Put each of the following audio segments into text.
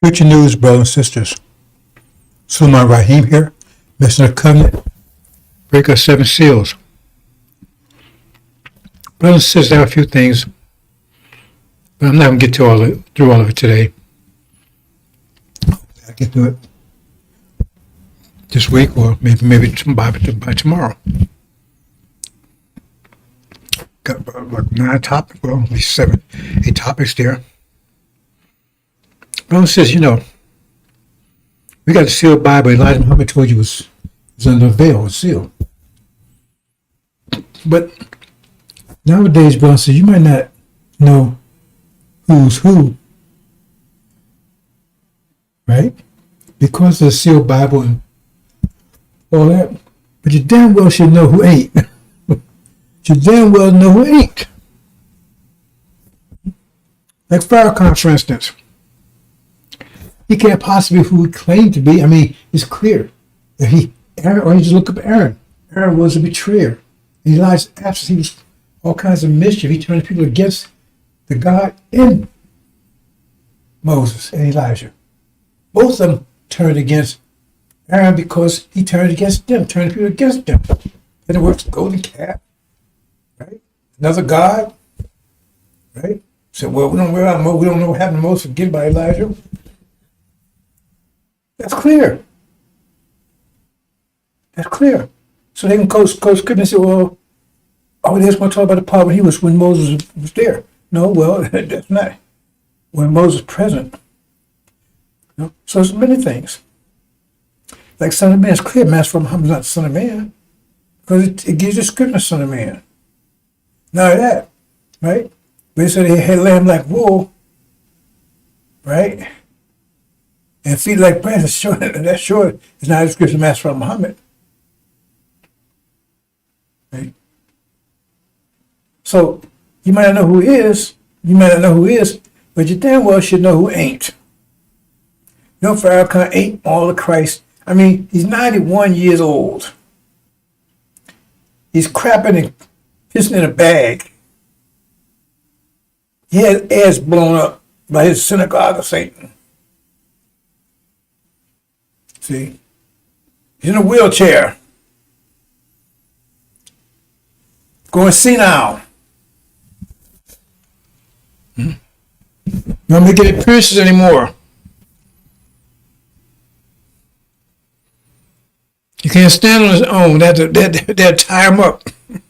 Preaching news, brothers and sisters. Suleiman Rahim here, Messenger of Covenant, breaker of 7 seals. Brothers and sisters, there are a few things, but I'm not going to get through all of it today. I'll get through it this week or maybe by tomorrow. Got like 9 topics, well, at least 8 topics there. Brothers and sisters, we got the sealed Bible. Elijah Muhammad told you was under a veil, a seal. But nowadays, brothers and sisters, you might not know who's who, right? Because of the sealed Bible and all that. But you damn well should know who ain't. You damn well know who ain't. Like Farrakhan, for instance. He can't possibly be who he claimed to be. I mean, it's clear. Aaron, or you just look up Aaron. Aaron was a betrayer. In Elijah's absence, he was all kinds of mischief. He turned people against the God in Moses and Elijah. Both of them turned against Aaron because he turned against them, turned people against them. Then it works, golden calf, right? Another God, right? So, well, we don't know what happened to Moses forgiven by Elijah. That's clear. That's clear. So they can quote scripture and say, well, they just want to talk about the part when Moses was there. No, well, that's not when Moses was present. So there's many things. Like Son of Man, it's clear, Master Muhammad is not the Son of Man. Because it gives you scripture, Son of Man. Not that, right? But it said he had lamb like wool, right? And feet like brass, that's sure it's not a description of Master Muhammad. Right? So you might not know who is, but you damn well should know who ain't. Farrakhan ain't all of Christ. I mean, he's 91 years old. He's crapping and pissing in a bag. He had ass blown up by his synagogue of Satan. See? He's in a wheelchair. Going senile. Not making appearances anymore. He can't stand on his own. They'll tie him up. And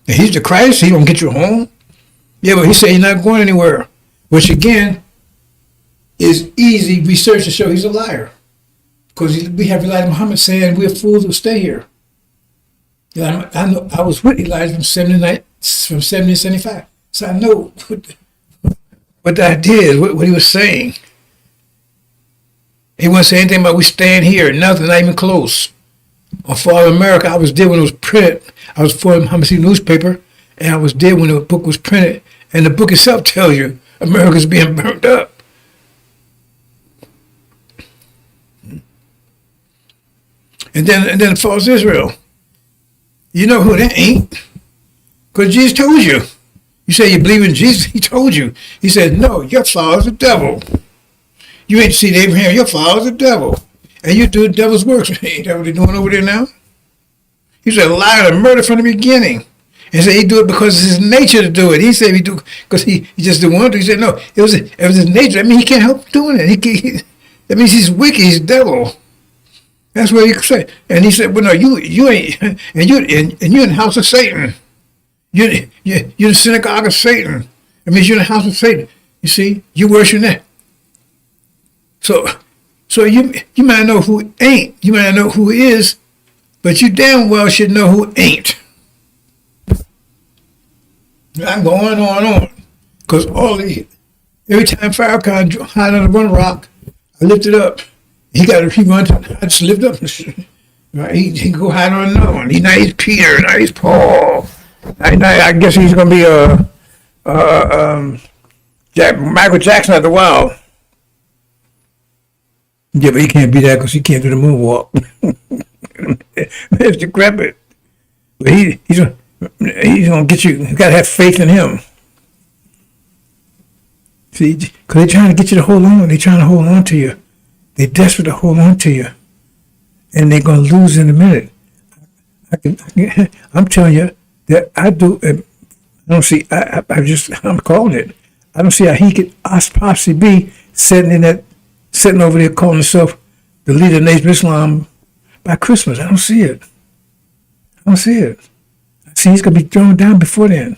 he's the Christ. He gonna get you home. Yeah, but he said he's not going anywhere. Which again is easy research to show he's a liar. Because we have Elijah Muhammad saying we're fools who stay here. I was with Elijah from 70 to 75. So I know what the idea is, what he was saying. He wasn't saying anything about we stand here, nothing, not even close. On Father America, I was there when it was printed. I was for Muhammad newspaper, and I was there when the book was printed. And the book itself tells you America's being burnt up. And then false Israel. You know who that ain't? Because Jesus told you. You say you believe in Jesus, he told you. He said, no, your father's the devil. You ain't seen Abraham, your father's the devil. And you do the devil's works. Ain't that what they're doing over there now? He said liar and murder from the beginning. And said he do it because it's his nature to do it. He said he do because he just didn't want to. He said no, it was his nature. I mean, he can't help doing it. That means he's wicked, he's devil. That's what he said. And he said, well, no, you ain't, and you're in the house of Satan. You're the synagogue of Satan. That means you're in the house of Satan. You see, you worship that. So you might know who ain't, you might know who is, but you damn well should know who ain't. I'm going on. Because every time Farrakhan hide under one rock, I lift it up. I just lift up. Right? He can go hide on another one. He's Peter, now he's Paul. I guess he's going to be Michael Jackson after a while. Yeah, but he can't be that because he can't do the moonwalk. It's decrepit. But he's going to get you. You got to have faith in him. See, because they're trying to get you to hold on. They're trying to hold on to you. They're desperate to hold on to you. And they're going to lose in a minute. I'm telling you that I don't see, I'm calling it. I don't see how he could possibly be sitting over there calling himself the leader of the Nation of Islam by Christmas. I don't see it. I don't see it. I see he's going to be thrown down before then.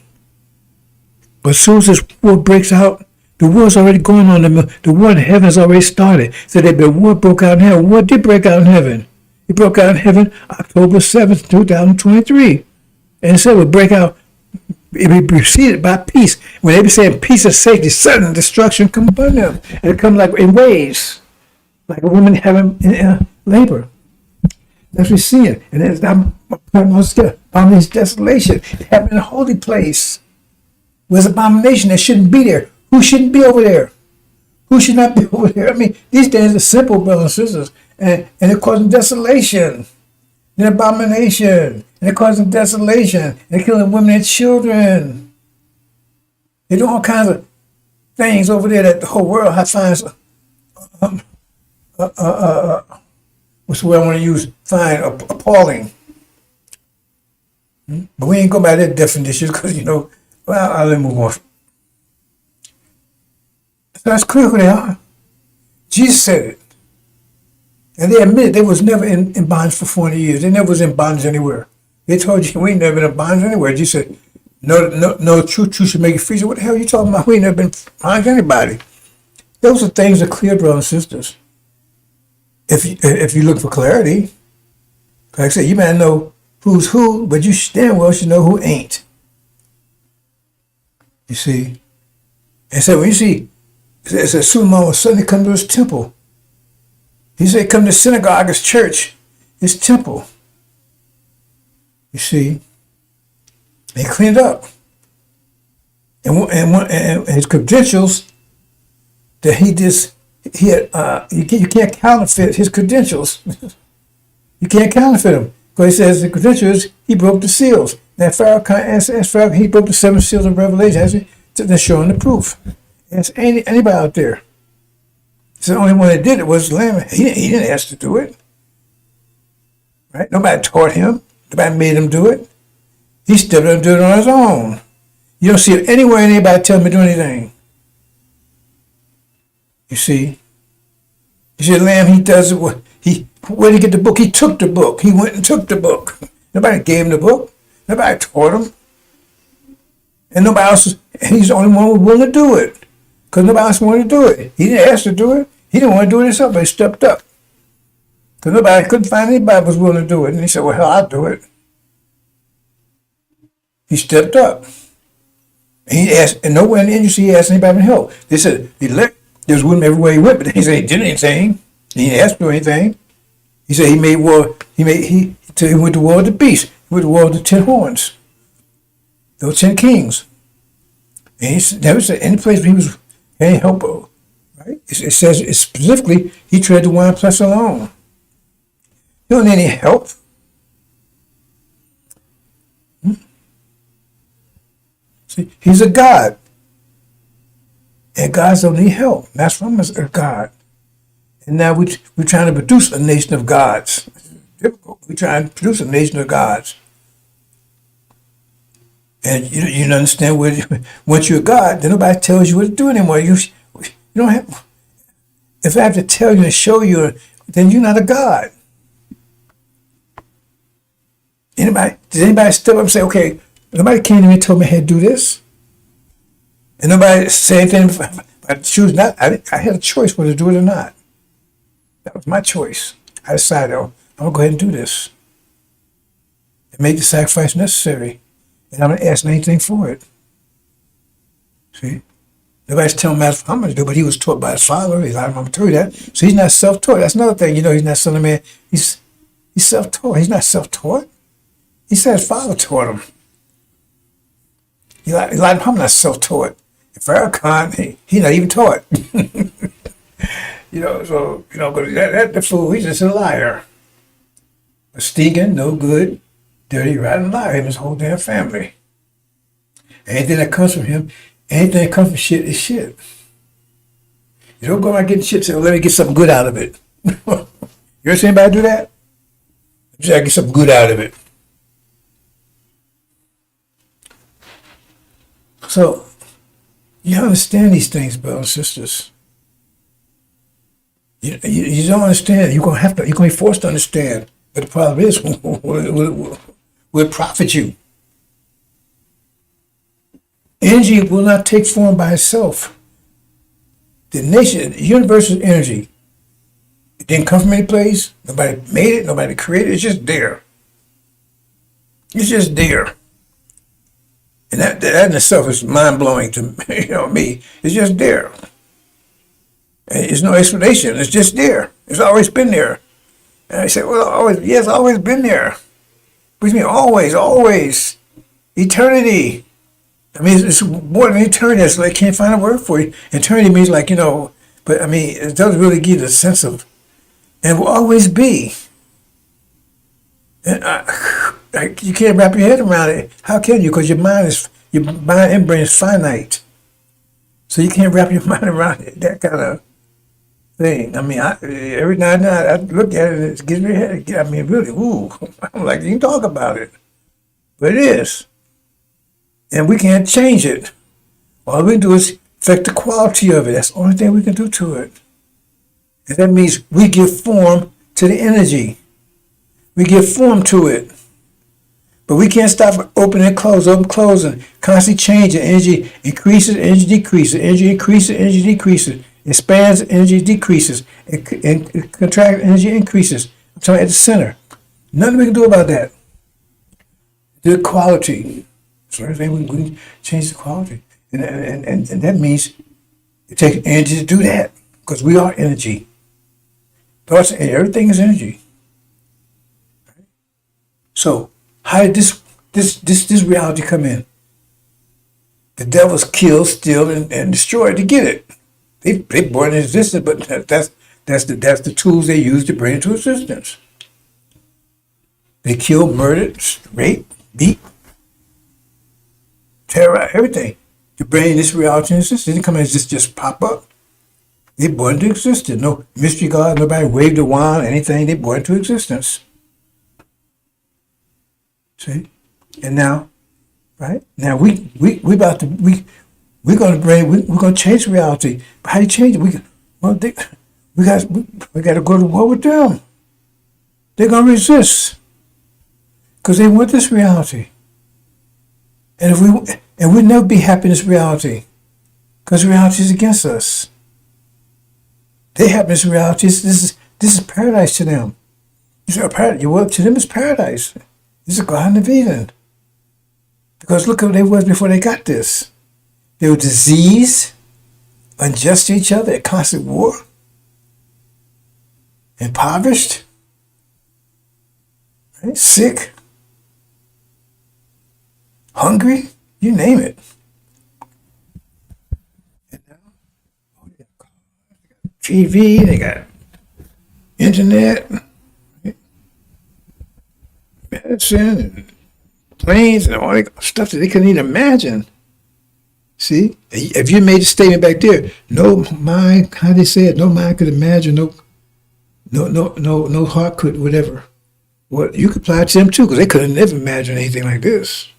But as soon as this war breaks out, the war's already going on. The war in heaven has already started. So the war broke out in heaven. War did break out in heaven. It broke out in heaven October 7th, 2023. And it said it would break out, it would be preceded by peace. When they be saying peace and safety, sudden destruction come upon them. And it come like in waves, like a woman having labor. That's what we see it. And it's not abomination, desolation. It happened in a holy place. Where's abomination that shouldn't be there? Who shouldn't be over there? Who should not be over there? I mean, these things are simple, brothers and sisters. And they're causing desolation. And abomination. And they're causing desolation. And they're killing women and children. They're doing all kinds of things over there that the whole world finds what's the word I want to use? Find appalling. But we ain't go by that definition because, well, I'll let me move on. So that's clear who they are. Jesus said it. And they admitted they was never in bondage for 40 years. They never was in bondage anywhere. They told you, we ain't never been in bondage anywhere. Jesus said, no, truth should make you free. So what the hell are you talking about? We ain't never been in bondage anybody. Those are things that are clear, brothers and sisters. If you look for clarity, like I said, you might know who's who, but you damn well should know who ain't. You see? And so when you see, it says Solomon will suddenly come to his temple. He said, come to synagogue, his church, his temple. You see? They cleaned up. And his credentials that you can't counterfeit his credentials. You can't counterfeit them. Because he says the credentials, he broke the seals. Now Pharaoh, he broke the 7 seals of Revelation. They're showing the proof. Ask anybody out there. So the only one that did it was the Lamb. He didn't ask to do it. Right? Nobody taught him. Nobody made him do it. He stepped up and did it on his own. You don't see it anywhere anybody tell him to do anything. You see? You see, the Lamb, he does it. Where did he get the book? He took the book. He went and took the book. Nobody gave him the book. Nobody taught him. And nobody else, he's the only one who was willing to do it. Because nobody else wanted to do it. He didn't ask to do it. He didn't want to do it himself, but he stepped up. Because nobody couldn't find anybody who was willing to do it. And he said, well, hell, I'll do it. He stepped up. And he asked, and nowhere in the industry he asked anybody for help. They said, there was women everywhere he went, but he said he did anything. He didn't ask for anything. He said he made war, he went to war with the beast. He went to war with the 10 horns. Those 10 kings. And he never said any place where he was any help. Right? It says specifically he tread the wine press alone. He don't need any help. See, he's a God. And gods don't need help. That's from us, a God. And now we're trying to produce a nation of gods. It's difficult. We're trying to produce a nation of gods. And you understand once you're a God, then nobody tells you what to do anymore. You don't have. If I have to tell you and show you, then you're not a God. Did anybody step up and say, okay, nobody came to me and told me I had to do this? And nobody said anything. I choose not. I had a choice whether to do it or not. That was my choice. I decided, I'm going to go ahead and do this. And make the sacrifice necessary. And I'm not asking anything for it. See? Nobody's telling him how much to do, but he was taught by his father. He's like, I'm going to tell you that. So he's not self-taught. That's another thing. He's not son of man. He's self-taught. He's not self-taught. He said his father taught him. Elijah Muhammad not self-taught. And Pharaoh Khan, he not even taught. But the fool, he's just a liar. A stinking, no good, dirty, rotten liar. Him and his whole damn family. Anything that comes from him, anything that comes from shit is shit. You don't go around getting shit. Say, well, let me get something good out of it. You ever seen anybody do that? Just I get something good out of it. So you understand these things, brothers and sisters. You don't understand. You're gonna be forced to understand. But the problem is, will it profit you? Energy will not take form by itself. The universe is energy. It didn't come from any place. Nobody made it. Nobody created it. It's just there. It's just there. And that in itself is mind-blowing to me. It's just there. And there's no explanation. It's just there. It's always been there. And I say, well, it's always been there. What do you mean always? Eternity. I mean, it's more than eternity, so I can't find a word for it. Eternity means but I mean, it doesn't really give the sense of, and will always be. And you can't wrap your head around it. How can you? Because your mind and brain is finite. So you can't wrap your mind around it, that kind of thing. I mean, every now and then I look at it and it gives me a headache. I mean, really, ooh. I'm like, you can talk about it. But it is. And we can't change it. All we can do is affect the quality of it. That's the only thing we can do to it. And that means we give form to the energy. We give form to it. But we can't stop opening and closing, constantly changing. Energy increases, energy decreases, energy increases, energy decreases, expands, energy decreases, and contracts, energy increases. I'm talking at the center. Nothing we can do about that. The quality. So everything we can change the quality. And that means it takes energy to do that. Because we are energy. Thoughts, everything is energy. So how did this reality come in? The devils kill, steal, and destroy to get it. They born in existence, but that's the tools they use to bring it to existence. They kill, murdered, rape, beat, terrorize, everything to bring this reality into existence. They didn't come in and just pop up. They born into existence. No mystery God, nobody waved a wand, anything. They born into existence. See, and now, right now we're going to change reality. But how do you change it? We got to go to war with them. They're going to resist because they want this reality. And we'll never be happy in this reality because reality is against us. They have this reality. This is paradise to them. Well, to them it's paradise. This is Garden of Eden. Because look what they was before they got this. They were diseased, unjust to each other, at constant war, impoverished, right? Sick, hungry, you name it. And now, they got TV, they got internet, medicine, and planes, and all that stuff that they couldn't even imagine. See, if you made a statement back there, no mind, how they say it, no mind could imagine, no heart could, whatever. Well, you could apply it to them too, because they couldn't never imagine anything like this.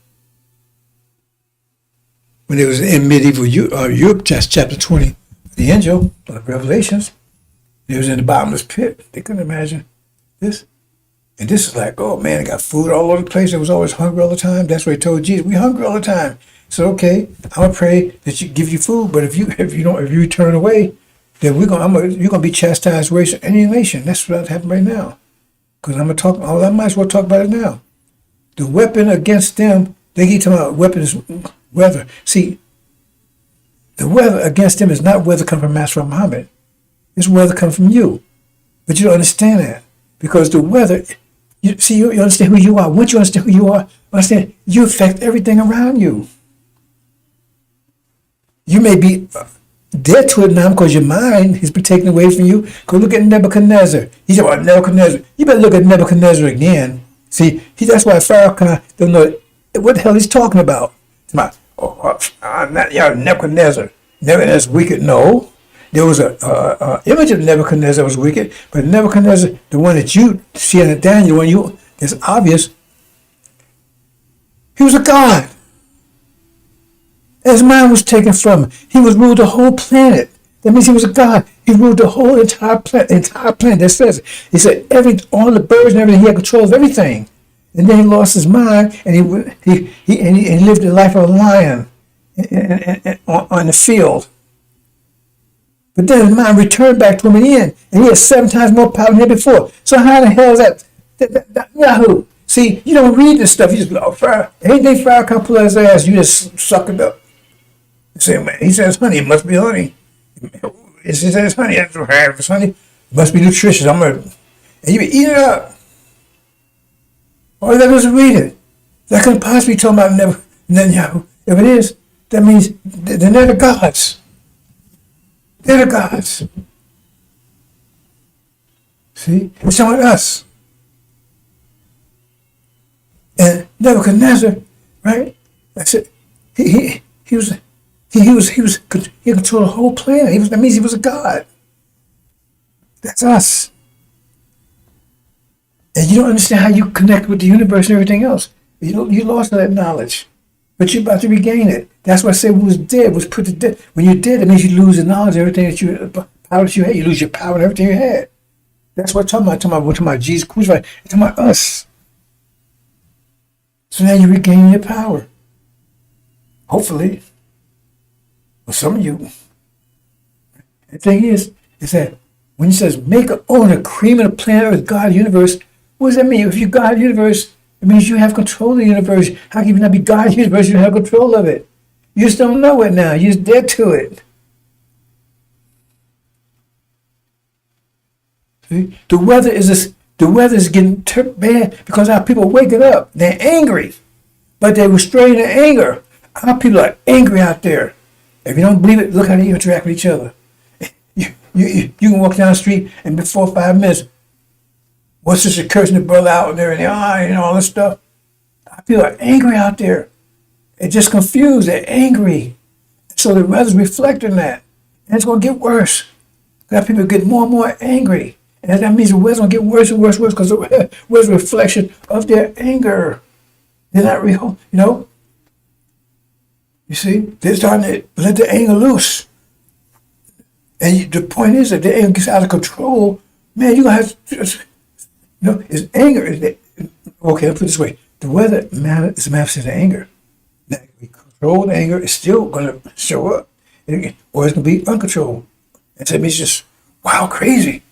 When it was in medieval Europe, chapter 20, the angel of Revelations, it was in the bottomless pit. They couldn't imagine this. And this is like, oh man, they got food all over the place. They was always hungry all the time. That's what he told Jesus. We hungry all the time. So okay, I'm gonna pray that you give you food, but if you turn away, then you're gonna be chastised, race, any nation. That's what's happening right now. Because I might as well talk about it now. The weapon against them, they keep talking about weapons, weather. See, the weather against them is not weather come from Master Muhammad. It's weather come from you. But you don't understand that. Because the weather, you understand who you are. Once you understand who you are, understand you affect everything around you. You may be dead to it now because your mind has been taken away from you. Go look at Nebuchadnezzar. He said, well, Nebuchadnezzar. You better look at Nebuchadnezzar again. See, that's why Farrakhan don't know what the hell he's talking about. Not Nebuchadnezzar. Nebuchadnezzar's wicked. No. there was a image of Nebuchadnezzar that was wicked, but Nebuchadnezzar, the one that you see in Daniel, the one you it's obvious, he was a god. His mind was taken from him. He was ruled the whole planet. That means he was a god. He ruled the whole entire planet. That says it. He said all the birds and everything. He had control of everything. And then he lost his mind, and he lived the life of a lion on the field. But then his mind returned back to him again, and he had 7 times more power than he had before. So how the hell is that Yahoo? See, you don't read this stuff. You just go, oh, Pharaoh. Anything Pharaoh can pull his ass, you just suck it up. You say, man, he says honey, it must be honey. He says honey, that's what it's honey. It must be nutritious. And you eat it up. All you got to do is read it. That couldn't possibly be talking about Netanyahu. If it is, that means they're the gods. They're the gods. See? It's talking about us. And Nebuchadnezzar, right? I said he controlled the whole planet. That means he was a god. That's us. And you don't understand how you connect with the universe and everything else. You lost that knowledge, but you're about to regain it. That's why I said was dead was put to death. When you're dead, it means you lose the knowledge, everything power that you had. You lose your power and everything you had. That's what I'm talking about. We're talking about Jesus crucified. We're talking about us. So now you regain your power. Hopefully. Well, some of you. The thing is that when he says make a own the cream of the planet Earth, God, universe, what does that mean? If you're God of the universe, it means you have control of the universe. How can you not be God of the universe? You have control of it. You just don't know it now. You're just dead to it. See? The weather is getting bad because our people are waking up. They're angry, but they restrain their anger. Our people are angry out there. If you don't believe it, look how they interact with each other. You can walk down the street and before 5 minutes, what's this cursing the brother out there and all this stuff? Our people are angry out there. They're just confused. They're angry. So the weather's reflecting that. And it's going to get worse. Our people get more and more angry. And that means the weather's going to get worse and worse and worse because the weather's a reflection of their anger. They're not real, You see, they're starting to let the anger loose. And the point is that the anger gets out of control. Man, you're going to have to, it's anger. Okay, I'll put it this way. The weather is a manifestation of anger. Now, if we control the anger, it's still going to show up. Or it's going to be uncontrolled. And so it means just, wow, crazy.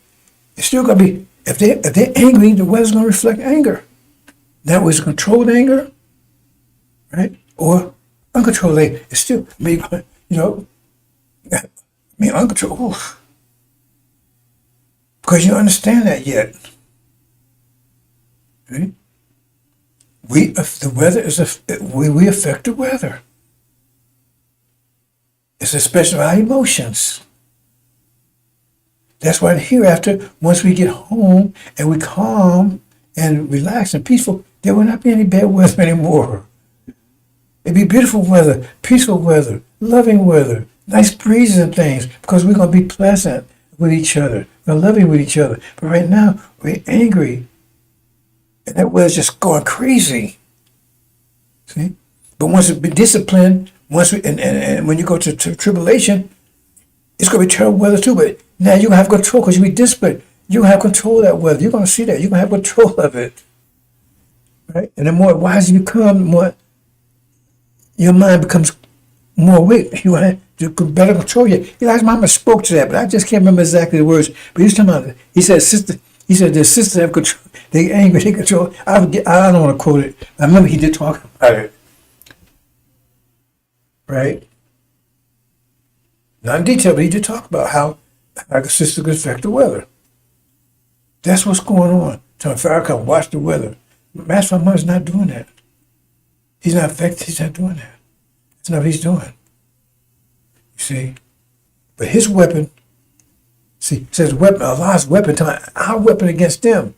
It's still going to be, if they're angry, the weather's going to reflect anger. That was controlled anger, right? Or uncontrolled anger. It's still, uncontrolled. Because you don't understand that yet. Right? We affect the weather. It's a expression of our emotions. That's why hereafter, once we get home and we calm and relax and peaceful, there will not be any bad weather anymore. It'd be beautiful weather, peaceful weather, loving weather, nice breezes and things, because we're going to be pleasant with each other. We're loving with each other. But right now, we're angry. And that weather's just going crazy. See? But once we be disciplined, and when you go to tribulation, it's going to be terrible weather too. But now you're going to have control because you'll be disciplined. You're going to have control of that weather. You're going to see that. You're going to have control of it. Right? And the more wise you become, the more your mind becomes more awake. You have to better control you. Elijah's mama spoke to that, but I just can't remember exactly the words. But he was talking about it. He said, their sisters have control. They angry, they control. I don't want to quote it. I remember he did talk about it. Right? Not in detail, but he did talk about how the sister could affect the weather. That's what's going on. So if Pharaoh can watch the weather. Master Mother's not doing that. He's not affected. He's not doing that. That's not what he's doing. You see? But his weapon, it says weapon, Allah's weapon, our weapon against them.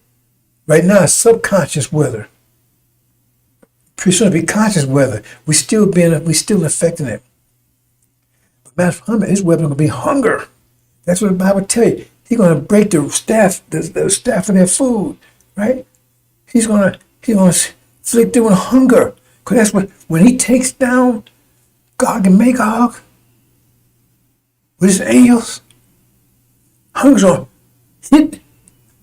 Right now, it's subconscious weather. Pretty soon it'll be conscious weather. We still affecting it. But Master Muhammad, his weapon will be hunger. That's what the Bible tell you. He's gonna break the staff of their food, right? He's gonna afflict them with hunger. Cause that's what when he takes down Gog and Magog with his angels, hunger's gonna hit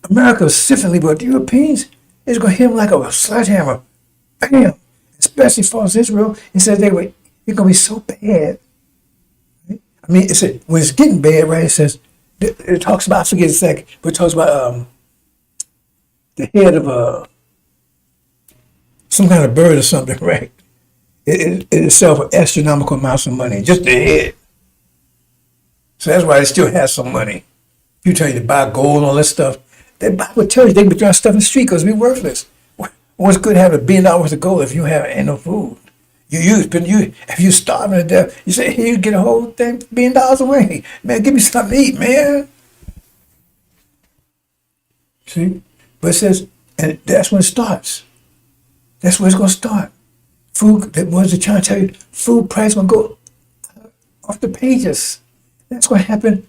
America specifically, but the Europeans is gonna hit them like a sledgehammer. Bam! Especially for Israel. It says it's gonna be so bad. Right? I mean, it said when it's getting bad, right? It says it talks about, I forget exactly, but it talks about the head of some kind of bird or something, right? It itself an astronomical amounts of money, just the head. So that's why they still have some money. You tell you to buy gold and all that stuff. That Bible tells you they be throwing stuff in the street because it's worthless. What's good having $1 billion worth of gold if you have ain't no food? If you starving to death, you say, here, you get a whole thing, $1 billion away. Man, give me something to eat, man. See? But it says, and that's when it starts. That's where it's going to start. Food, that was the trying to tell you, food price going to go off the pages. That's going to happen.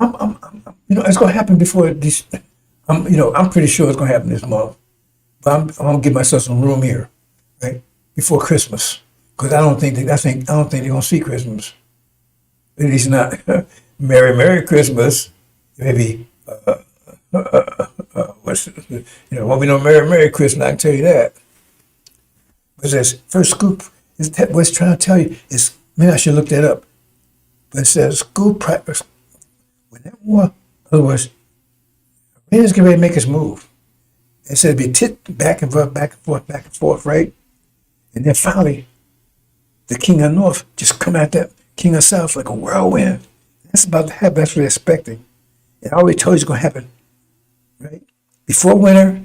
It's going to happen before these. I'm pretty sure it's going to happen this month. But I'm going to give myself some room here, right, before Christmas, because I don't think they're going to see Christmas. At least not Merry Christmas. Maybe won't be no Merry Christmas. I can tell you that. But this first scoop is that what it's trying to tell you is, maybe I should look that up. But it says school practice. When that war, in other words, Iran's getting ready to make us move. It said be tit back and forth, back and forth, back and forth, right? And then finally, the king of North just come at that king of South like a whirlwind. That's about to happen. That's what they're expecting. It already told you it's going to happen, right? Before winter,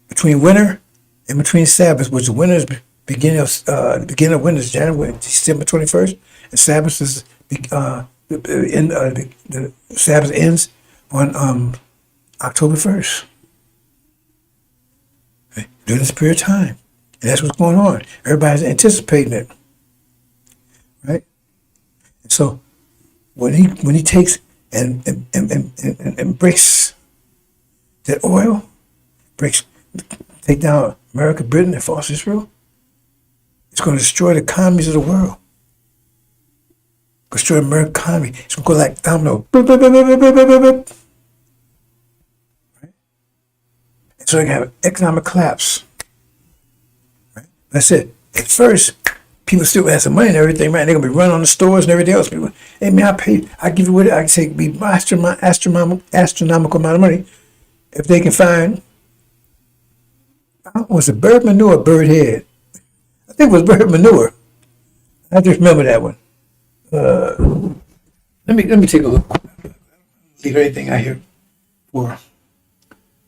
between winter, and between Sabbath, which the winter is beginning of winter is January, December 21st, and Sabbath is the Sabbath ends on October 1st. Right? During this period of time, and that's what's going on. Everybody's anticipating it, right? And so when he takes and breaks that oil, take down America, Britain, and false Israel, it's going to destroy the economies of the world. Destroy the American economy. It's going to go like domino. Right? And so they have an economic collapse. Right? That's it. At first, people still have some money and everything, right? They're going to be running on the stores and everything else. People, hey man, I give you what I can say, be astronomical amount of money if they can find, was it bird manure or bird head? I think it was bird manure. I just remember that one. Let me take a look. Leave everything out here for.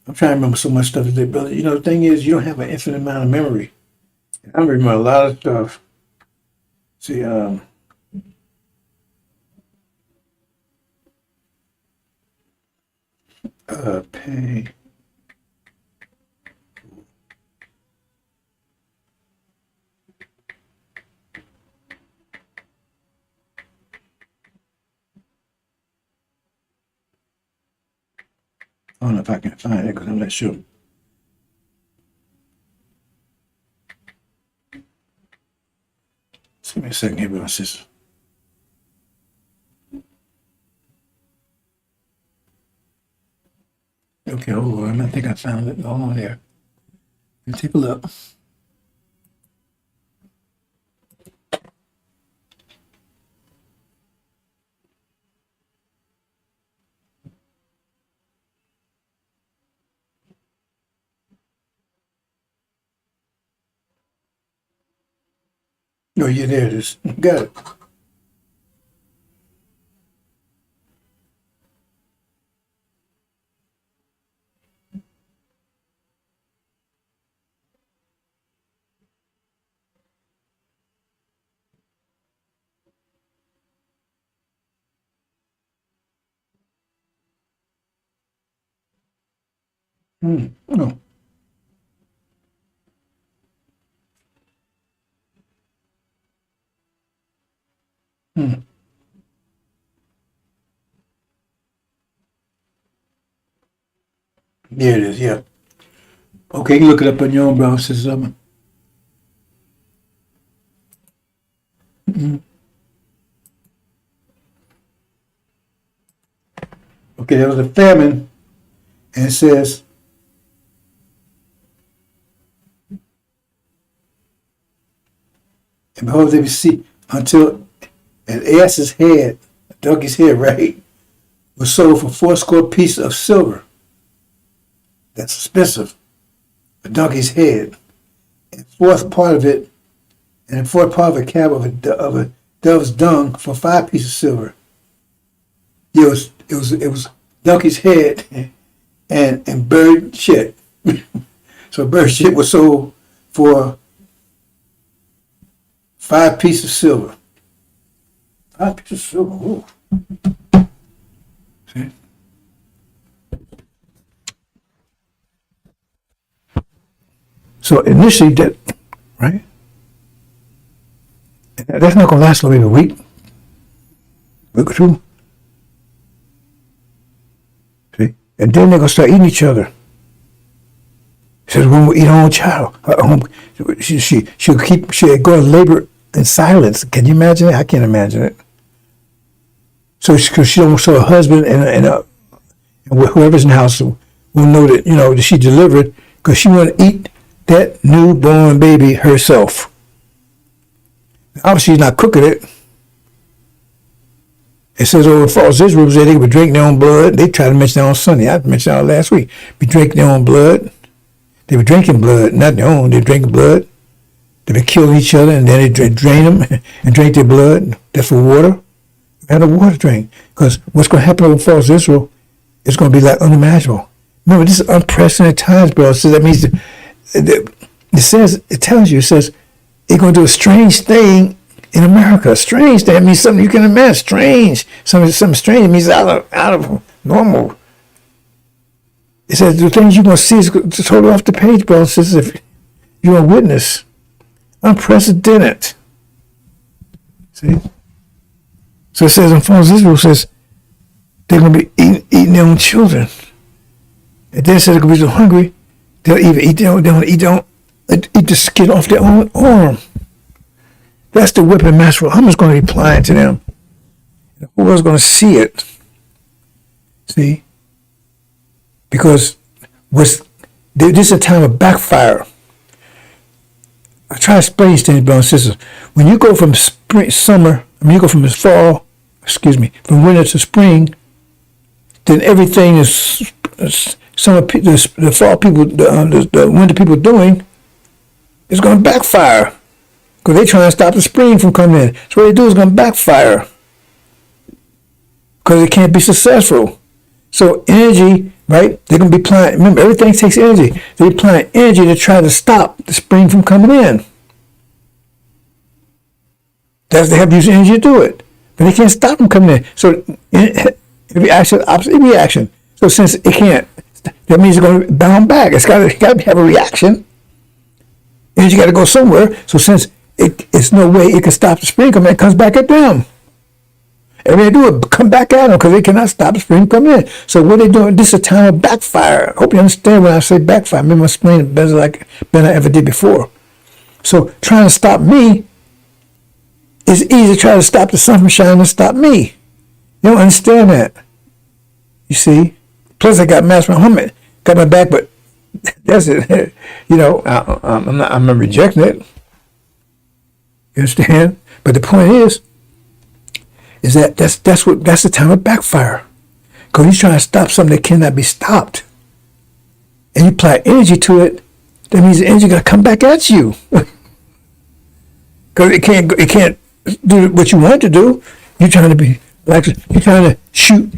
I'm trying to remember so much stuff today, brother. The thing is, you don't have an infinite amount of memory. I remember a lot of stuff. See, pay. I don't know if I can find it because I'm not sure. Just give me a second here, my sister. Okay, hold on. I think I found it. Hold on there. Let me take a look. Oh, yeah, there it is. Got it. No. Hmm. There it is, yeah. Okay, you can look it up on your own, brother, sister. Okay, there was a famine, and it says, and behold, they see until an ass's head, a donkey's head, right, was sold for 80 pieces of silver. That's expensive. A donkey's head, and a fourth part of a cab of a dove's dung for 5 pieces of silver. It was donkey's head and bird shit. So bird shit was sold for 5 pieces of silver. 5 pieces of silver. Ooh. See? So initially, right? That's not going to last maybe a week or two. See? And then they're going to start eating each other. He says, when we eat our own child, she'll go and labor in silence. Can you imagine it? I can't imagine it. So she don't show her husband and whoever's in the house will know that, that she delivered, because she want to eat that newborn baby herself. Obviously, she's not cooking it. It says over in false Israel, they would drink their own blood. They tried to mention that on Sunday. I mentioned that last week. Be drinking their own blood. They were drinking blood, not their own. They were drinking blood. They were killing each other, and then they drain them and drink their blood. That's for water. They had a water drink. Because what's going to happen over in false Israel is going to be like unimaginable. Remember, this is unprecedented times, bro. So that means it tells you, they're going to do a strange thing in America. Strange thing. That means something you can imagine. Strange. Something strange. It means out of normal. It says the things you're going to see is totally off the page, bro. It says if you're a witness. Unprecedented. See? So it says in false Israel, says they're going to be eating their own children. And then it says they're going to be so hungry, they'll either eat the skin off their own arm. That's the weapon Master Muhammad's going to be applying to them. The whole world's going to see it. See? Because this is a time of backfire. I try to explain these things, brothers and sisters. When you go from you go from from winter to spring, then everything is the fall people, the winter people doing is going to backfire. Because they're trying to stop the spring from coming in. So what they do is going to backfire. Because it can't be successful. So energy, right? They're going to be applying, remember, everything takes energy. They're applying energy to try to stop the spring from coming in. They have to use energy to do it. But they can't stop them coming in. So every action, opposite reaction. So since it can't, that means it's going to bound back. It's got to have a reaction. Energy got to go somewhere. So since it's no way it can stop the spring coming in, it comes back at them. And they do it, come back at them because they cannot stop the spring coming in. So what they're doing, this is a time of backfire. I hope you understand when I say backfire. Maybe I'm explaining it better than I ever did before. So trying to stop me is easy to try to stop the sun from shining and stop me. You don't understand that. You see? Plus I got Master Muhammad, got my back, but that's it. I'm not rejecting it. You understand? But the point is that that's the time of backfire. Because he's trying to stop something that cannot be stopped. And you apply energy to it, that means the energy got to come back at you. Because it can't do what you want it to do. You're trying to shoot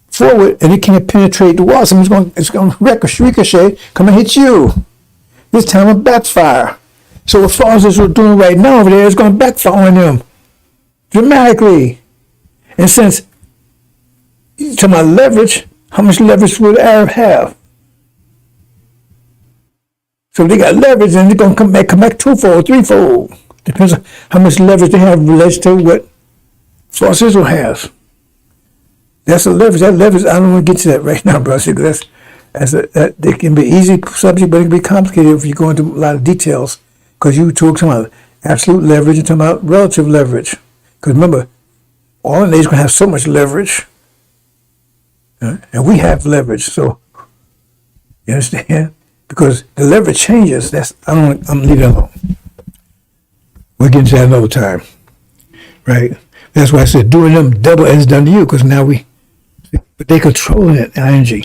forward, and it can't penetrate the wall. It's going to ricochet, come and hit you. This time of backfire. So what falls is we're doing right now over there is going to backfire on them dramatically. And since you're talking about leverage, how much leverage will the Arab have? So if they got leverage, then they're going to come back twofold, threefold. Depends on how much leverage they have related to what false Israel has. That's the leverage. That leverage, I don't want to get to that right now, bro. That's They can be easy subject, but it can be complicated if you go into a lot of details. Because you talk about absolute leverage and talking about relative leverage. Because remember, all of these going to have so much leverage, and we have leverage. So you understand? Because the leverage changes. I'm leaving it alone. We'll get into that another time, right? That's why I said doing them double as done to you. Because now but they control that energy.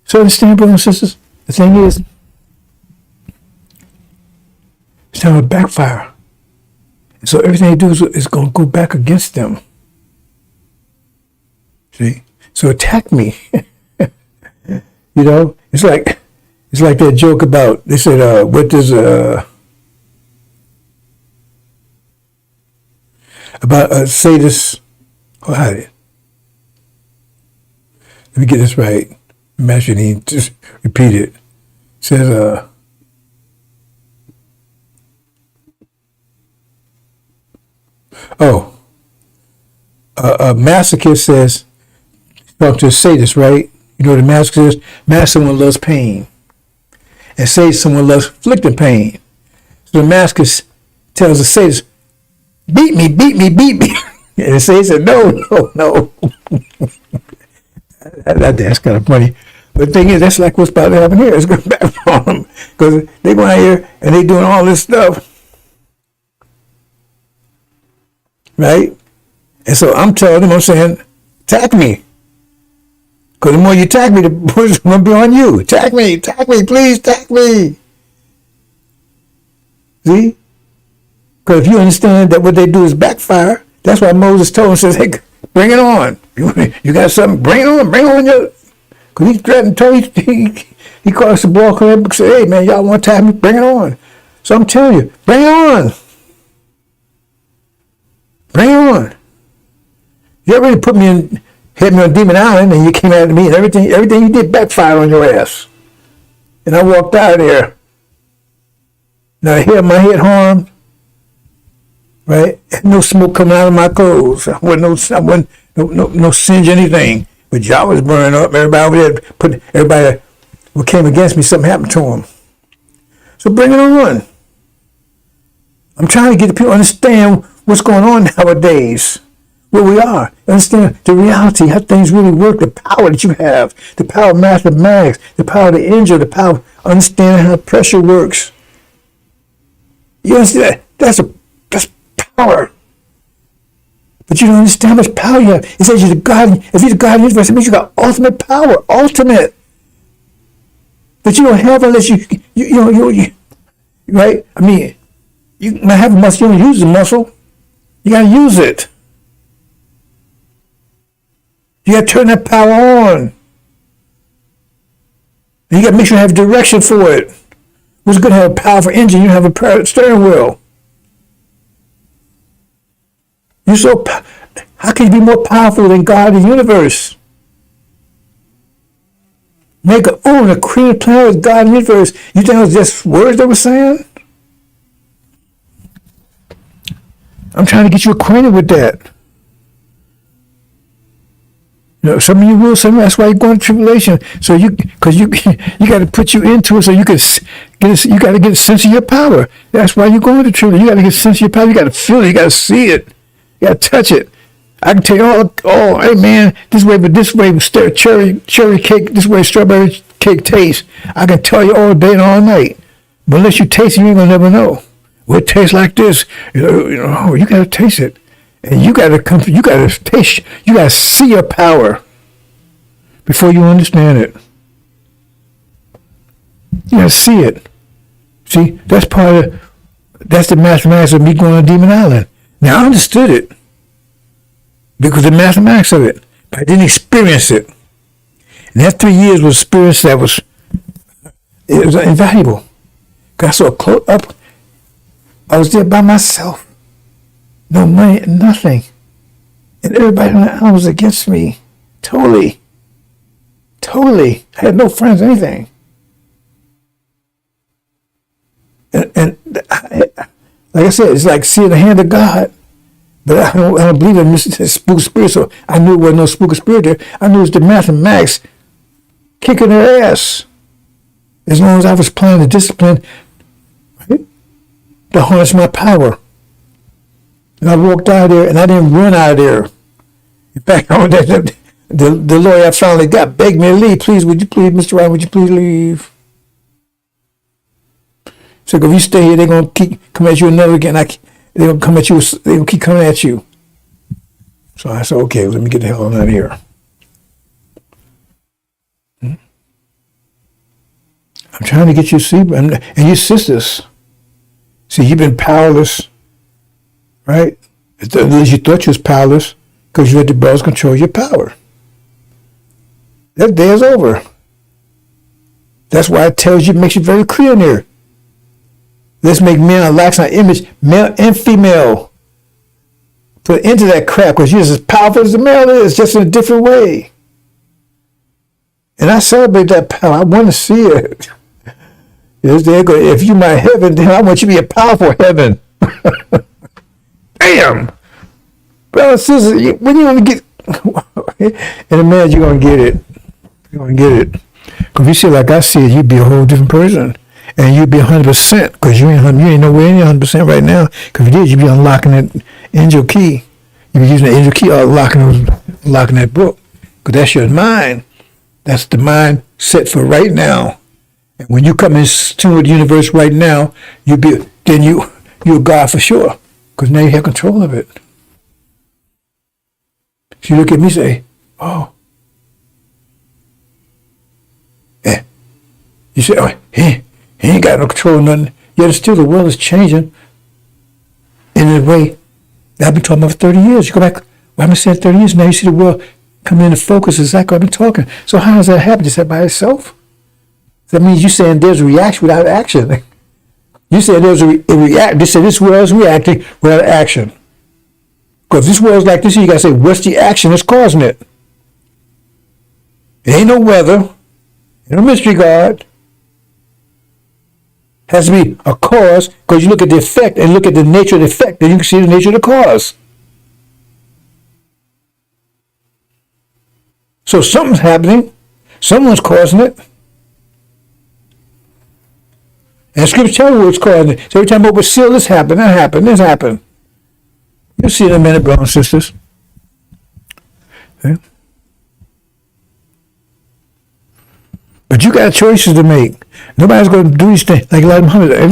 So understand, brothers and sisters. The thing is, it's time to backfire. And so everything they do is going to go back against them. See? So attack me. It's like that joke about, they said, what does, about sadist, let me get this right. Imagine he just repeat it. It says, a masochist says, talk to a sadist, right? You know what a masochist is? Someone loves pain. And sadist, someone loves inflicting pain. So the masochist tells the sadist, beat me. And the sadist said, no. That's kind of funny. But the thing is, that's like what's about to happen here. It's going back on them. Because they go out here and they doing all this stuff. Right? And so I'm telling them, I'm saying, attack me. Because the more you attack me, the more it's going to be on you. Attack me, please, attack me. See? Because if you understand that what they do is backfire, that's why Moses told him, says, hey, bring it on. You got something, bring it on. Because he threatened, he called us the ball club and said, hey, man, y'all want to attack me? Bring it on. So I'm telling you, bring it on. Bring it on. You already had me on Demon Island, and you came at me, and everything you did backfired on your ass. And I walked out of there. Now I had my head harmed, right? And no smoke coming out of my clothes. I wasn't no singe anything. But y'all was burning up. Everybody over there, everybody who came against me, something happened to them. So bring it on. I'm trying to get the people to understand what's going on nowadays, where we are. Understand the reality, how things really work, the power that you have, the power of mathematics, the power of the angel, the power of understanding how pressure works. You understand that? That's power. But you don't understand how much power you have. It says you're the God. If you're the God of the universe, it means you got ultimate power, ultimate. But you don't have unless you right? I mean, you might have a muscle, you don't use the muscle. You gotta use it. You gotta turn that power on. And you gotta make sure you have direction for it. What's good to have a powerful engine? You have a steering wheel. How can you be more powerful than God of the universe? The creative plan with God of the universe. You think it was just words they were saying? I'm trying to get you acquainted with that. Some of you will, some of that's why you're going to tribulation. So because you got to put you into it so you can you got to get a sense of your power. That's why you're going to tribulation. You got to get a sense of your power. You got to feel it. You got to see it. You got to touch it. I can tell you, hey man, this way cherry cake, this way strawberry cake tastes. I can tell you all day and all night. But unless you taste it, you ain't gonna never know. Well, it tastes like this. You gotta taste it. And you gotta taste, you gotta see your power before you understand it. You gotta see it. See, that's the mathematics of me going to Demon Island. Now I understood it because of the mathematics of it, but I didn't experience it. And that 3 years was experience that was invaluable. Got so close up. I was there by myself. No money, nothing. And everybody on the island was against me. Totally. I had no friends, anything. And like I said, it's like seeing the hand of God. But I don't believe in this spooky spirit, so I knew it wasn't no spooky spirit there. I knew it was the mathematics kicking their ass. As long as I was applying the discipline, right, to harness my power. And I walked out of there, and I didn't run out of there. In fact, the lawyer I finally got begged me to leave. Please, would you please, Mr. Ryan, would you please leave? So if you stay here, they're going to keep coming at you another again. They're going to come at you. They're going to keep coming at you. So I said, okay, let me get the hell out of here. I'm trying to get you to see, and your sisters. See, you've been powerless, right? At least you thought you was powerless because you let the brothers control your power. That day is over. That's why it tells you, makes it very clear in there. Let's make men a likeness, our image, male and female. Put into that crap because you're as powerful as the male is, just in a different way. And I celebrate that power. I want to see it. If you're my heaven, then I want you to be a powerful heaven. Damn. Brother, sister, when you going to get, in a minute, you're going to get it. You're going to get it. Because if you see it like I see it, you'd be a whole different person. And you'd be 100% because you ain't nowhere near 100% right now. Because if you did, you'd be unlocking that angel key. You'd be using the angel key, unlocking that book. Because that's your mind. That's the mind set for right now. And when you come in tune with the universe right now, you're a God for sure. Because now you have control of it. So you look at me and say, oh. Yeah. You say, oh, he ain't got no control of nothing. Yet still the world is changing in a way that I've been talking about for 30 years. You go back, well, I've been saying 30 years, now you see the world coming into focus exactly what I've been talking. So how does that happen? Just that by itself? That means you're saying there's a reaction without action. You said there's a reaction. They said this world is reacting without action. Because if this world's like this, you got to say, what's the action that's causing it? It ain't no weather. Ain't no mystery God. It has to be a cause, because you look at the effect and look at the nature of the effect, then you can see the nature of the cause. So something's happening. Someone's causing it. And Scripture tells you what's causing it. So every time over seal, this happened, that happened, this happened. You'll see in a minute, brothers and sisters. Okay. But you got choices to make. Nobody's going to do these things. Like Elijah Muhammad, I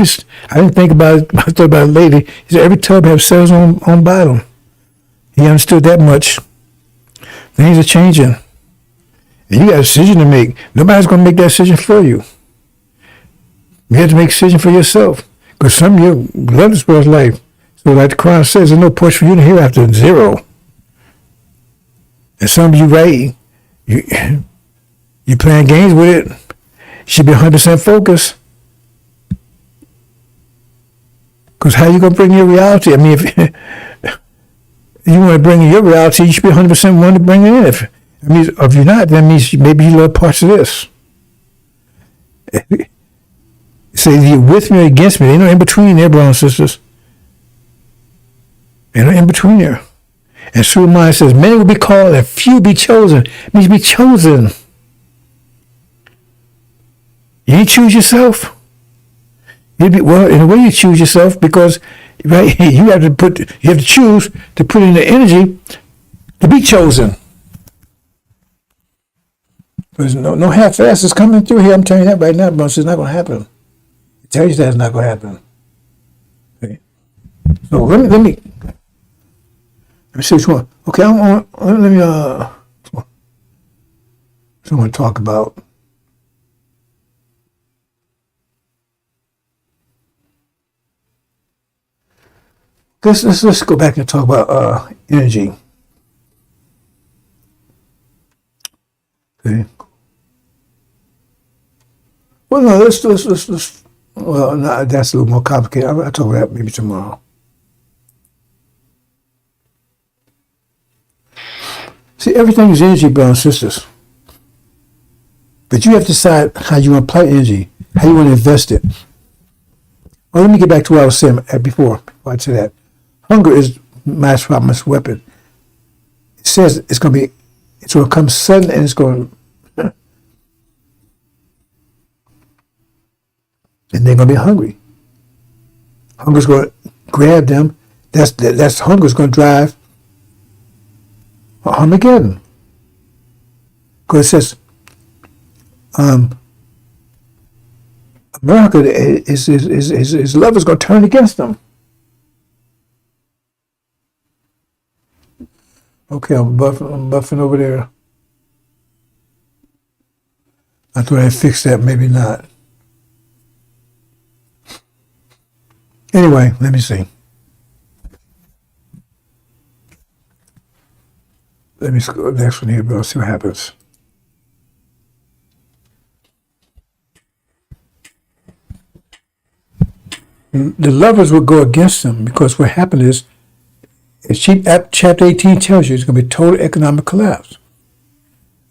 didn't think about it. I thought about it later. He said every tub has cells on bottom. He understood that much. Things are changing. And you got a decision to make. Nobody's going to make that decision for you. You have to make a decision for yourself. Because some of you love this world's life. So like the Quran says, there's no portion for you in the hereafter, zero. And some of you, right, you playing games with it. You should be 100% focused. Because how you going to bring your reality? I mean, if you want to bring in your reality, you should be 100% willing to bring it in. If you're not, that means maybe you love parts of this. Say you're with me or against me. There ain't no in between there, brothers and sisters. There ain't no in between there. And Surah Mind says, many will be called and few be chosen. It means be chosen. You ain't choose yourself. Well, in a way you choose yourself because right, you have to choose to put in the energy to be chosen. There's no half-ass is coming through here. I'm telling you that right now, brothers. It's not going to happen. It tells you that it's not going to happen. Okay. So let me see which one. Okay, let me talk about. Let's go back and talk about energy. Okay. Well, no, let's well, no, that's a little more complicated. I'll talk about that maybe tomorrow. See, everything is energy, brothers and sisters. But you have to decide how you want to apply energy, how you want to invest it. Well, let me get back to what I was saying before I say that. Hunger is mass promise weapon. It says it's going to come sudden and it's going to and they're going to be hungry. Hunger's going to grab them. That's hunger's going to drive Armageddon. Because it says America his love is going to turn against them. Okay, I'm buffing over there. I thought I'd fix that, maybe not. Anyway, let me see. Let me go to the next one here, bro. See what happens. The lovers will go against them because what happened is, as chapter 18 tells you, it's going to be total economic collapse.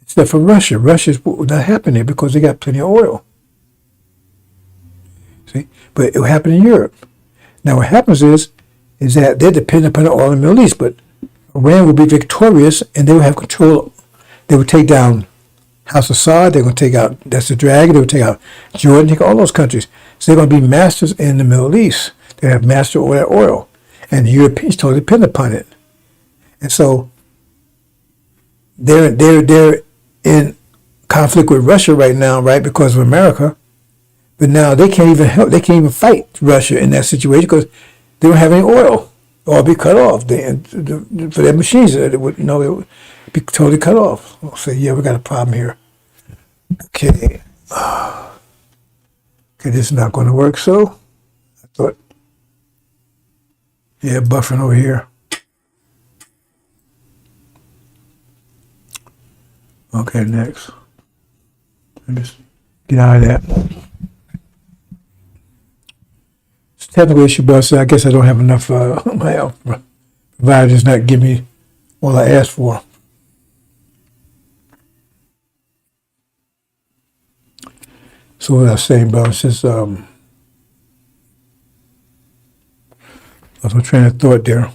Except for Russia. Russia's not happening because they got plenty of oil. See? But it will happen in Europe. Now what happens is that they're dependent upon the oil in the Middle East, but Iran will be victorious and they will have control. They will take down House Assad, they're going to take out, that's the dragon, they will take out Jordan, take all those countries. So they're going to be masters in the Middle East. They have master over that oil. And the Europeans totally depend upon it. And so they're in conflict with Russia right now, right, because of America. But now they can't even fight Russia in that situation because they don't have any oil. Or be cut off. For their machines, it would be totally cut off. I'll say, yeah, we got a problem here. Okay. Okay, this is not going to work, so I thought, yeah, buffering over here. Okay, next. Let me just get out of that. It's a technical issue, but so I guess I don't have enough, my provider does not give me what I asked for. So what I was saying, bro, it's just, I was my train of thought there.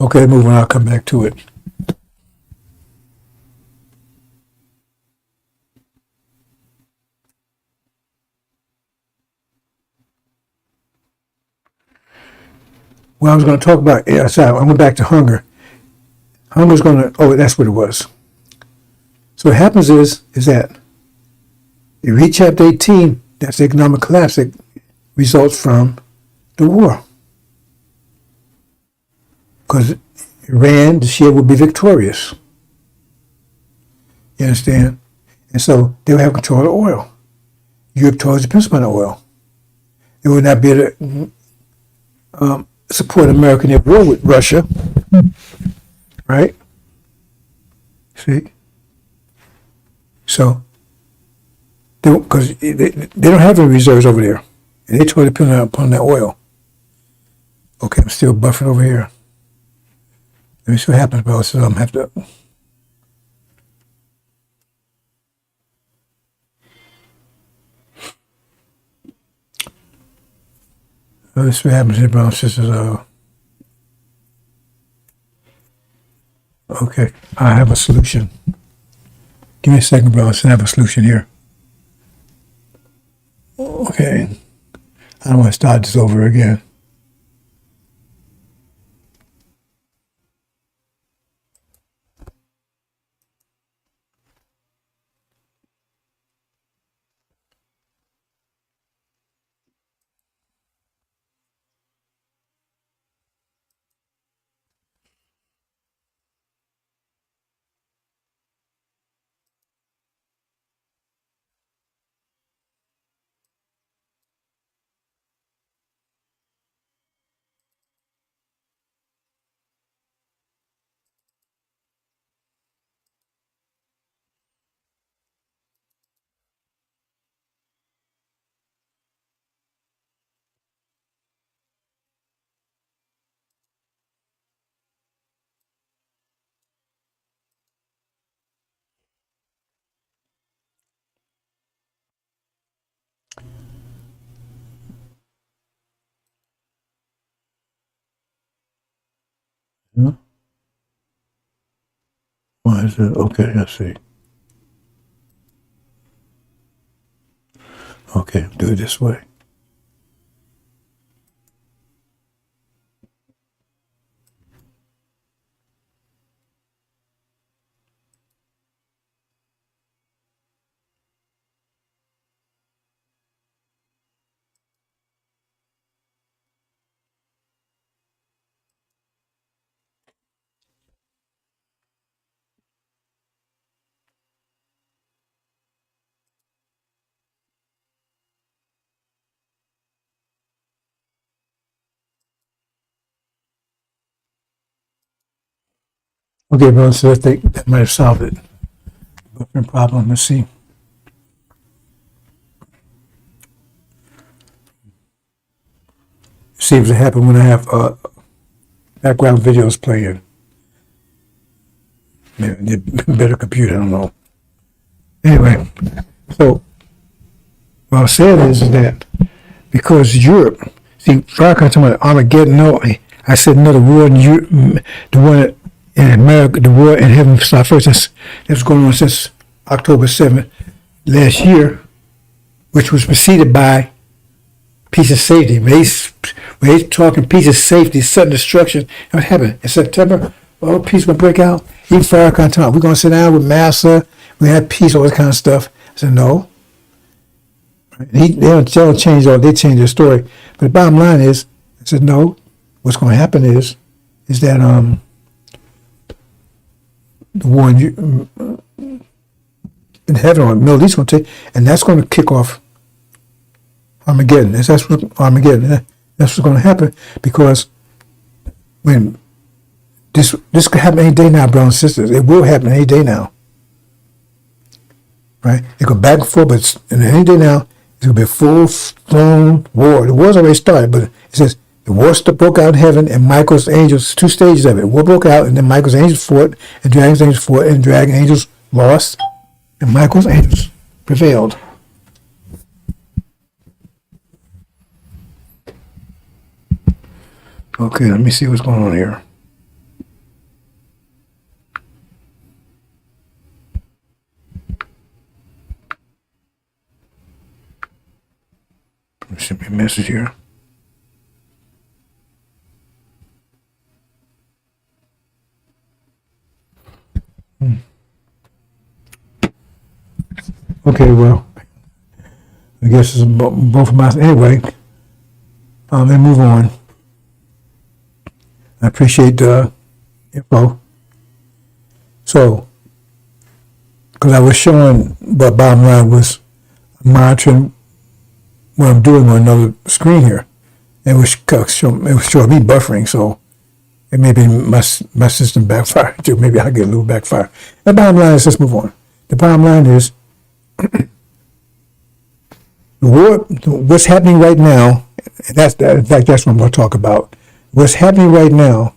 Okay, moving on, I'll come back to it. Well, I was going to talk about, sorry, I went back to hunger. Hunger's going to, that's what it was. So what happens is that you read chapter 18, that's the economic collapse that results from the war. Because Iran, the Shia, will be victorious. You understand? And so they will have control of the oil. Europe totally depends upon the oil. They will not be able to support America in their war with Russia. Right? See? So, because they don't have any reserves over there. And they totally depend upon that oil. Okay, I'm still buffering over here. Let me see what happens, bro. So I'm going to have to... Let's see what happens here, brothers and sisters. Okay, I have a solution. Give me a second, brothers. I have a solution here. Okay. I don't want to start this over again. Why is Okay, I see. Okay, do it this way. Okay, bro, so I think that might have solved it. Buffering problem, let's see. See if it happens when I have background videos playing. Maybe a better computer, I don't know. Anyway, so what I'm saying is that because Europe, see, Farrakhan talking about Armageddon, no, I said no, the war in Europe, the war in America, the war in heaven started first. That's going on since October 7th last year, which was preceded by peace and safety. When he's talking peace and safety, sudden destruction, what happened? In September, oh, peace will break out. Even Farrakhan talking, we're going to sit down with Massa, we have peace, all this kind of stuff. I said, no. They don't change they change their story. But the bottom line is, I said, no, what's going to happen is that the war in heaven or Middle East going to take, and that's going to kick off Armageddon. That's what Armageddon. That's what's going to happen because when this could happen any day now, brothers and sisters. It will happen any day now. Right? It go back and forth, but any day now, it's going to be a full-blown war. The war's already started, but it says the war broke out in heaven, and Michael's angels, 2 stages of it. War broke out, and then Michael's angels fought, and Dragon's angels fought, and Dragon angels lost, and Michael's angels prevailed. Okay, let me see what's going on here. Send me a message here. Okay, well, I guess it's both of my. Anyway, let me move on. I appreciate the info. So, because I was showing, but bottom line was monitoring what I'm doing on another screen here. It was showing me buffering, so it may be my system backfire too. Maybe I'll get a little backfire. The bottom line is, let's move on. The bottom line is the war. What's happening right now? And in fact, that's what I'm going to talk about. What's happening right now,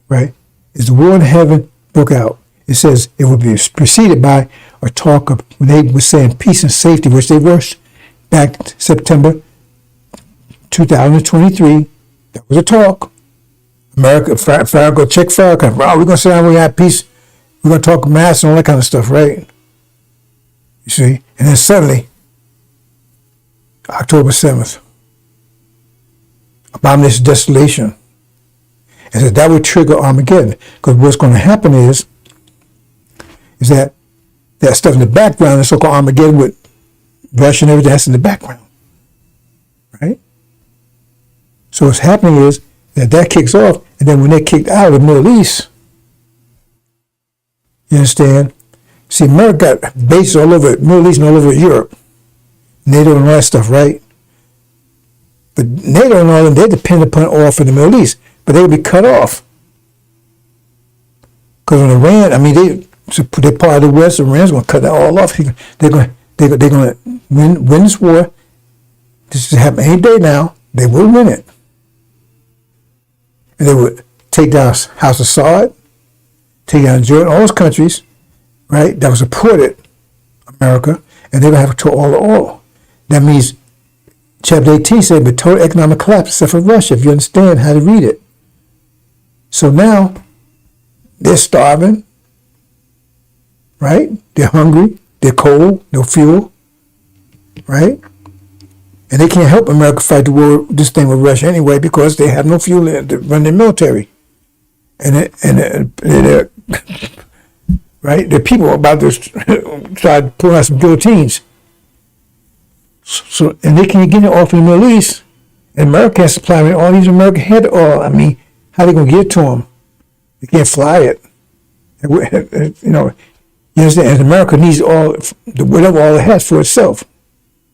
right, is the war in heaven broke out. It says it will be preceded by a talk of when they were saying peace and safety, which they were back September 2023. That was a talk. America, Farrakhan, check Farrakhan. Oh, we're going to sit down, we have peace. We're going to talk mass and all that kind of stuff, right? You see? And then suddenly, October 7th, abomination of desolation. And so that would trigger Armageddon. Because what's going to happen is that stuff in the background, the so-called Armageddon with Russia and everything that's in the background. Right? So what's happening is that kicks off, and then when they kicked out of the Middle East, you understand? See, America got bases all over Middle East and all over Europe, NATO and all that stuff, right? But NATO and all of them, they depend upon oil from the Middle East, but they would be cut off. Because when Iran, they're part of the West, Iran's going to cut that all off. They're going to win this war. This is happening any day now. They will win it. And they would take down House of Saud, take down Jordan, all those countries, right, that was supported America, and they would have to all the oil. That means chapter 18 said, but total economic collapse except for Russia, if you understand how to read it. So now, they're starving. right? They're hungry, they're cold, no fuel, right? And they can't help America fight the war, this thing with Russia anyway, because they have no fuel to run their military. They're, right? The people are about to start pulling out some guillotines. So, and they can't get it off in the Middle East. And America has supply all these American head oil. I mean, how are they going to get to them? They can't fly it. You know, you understand? And America needs all, whatever all it has for itself,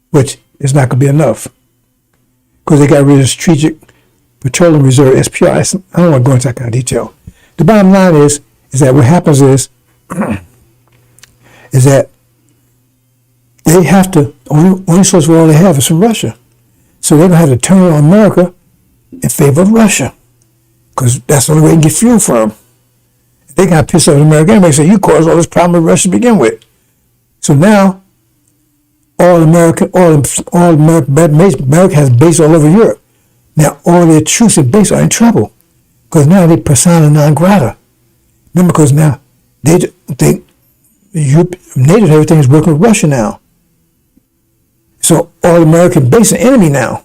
which is not going to be enough. Because they got rid of Strategic Petroleum Reserve, SPR. I don't want to go into that kind of detail. The bottom line is that what happens is that they have to, only source of oil they have is from Russia. So they're going to have to turn on America in favor of Russia. Because that's the only way they can get fuel from. They got pissed off at America anyway, say, you caused all this problem with Russia to begin with. So now, America has base all over Europe. Now all their troops and base are in trouble. Because now they persona non grata. Remember, because now NATO and everything is working with Russia now. So all American base are enemy now.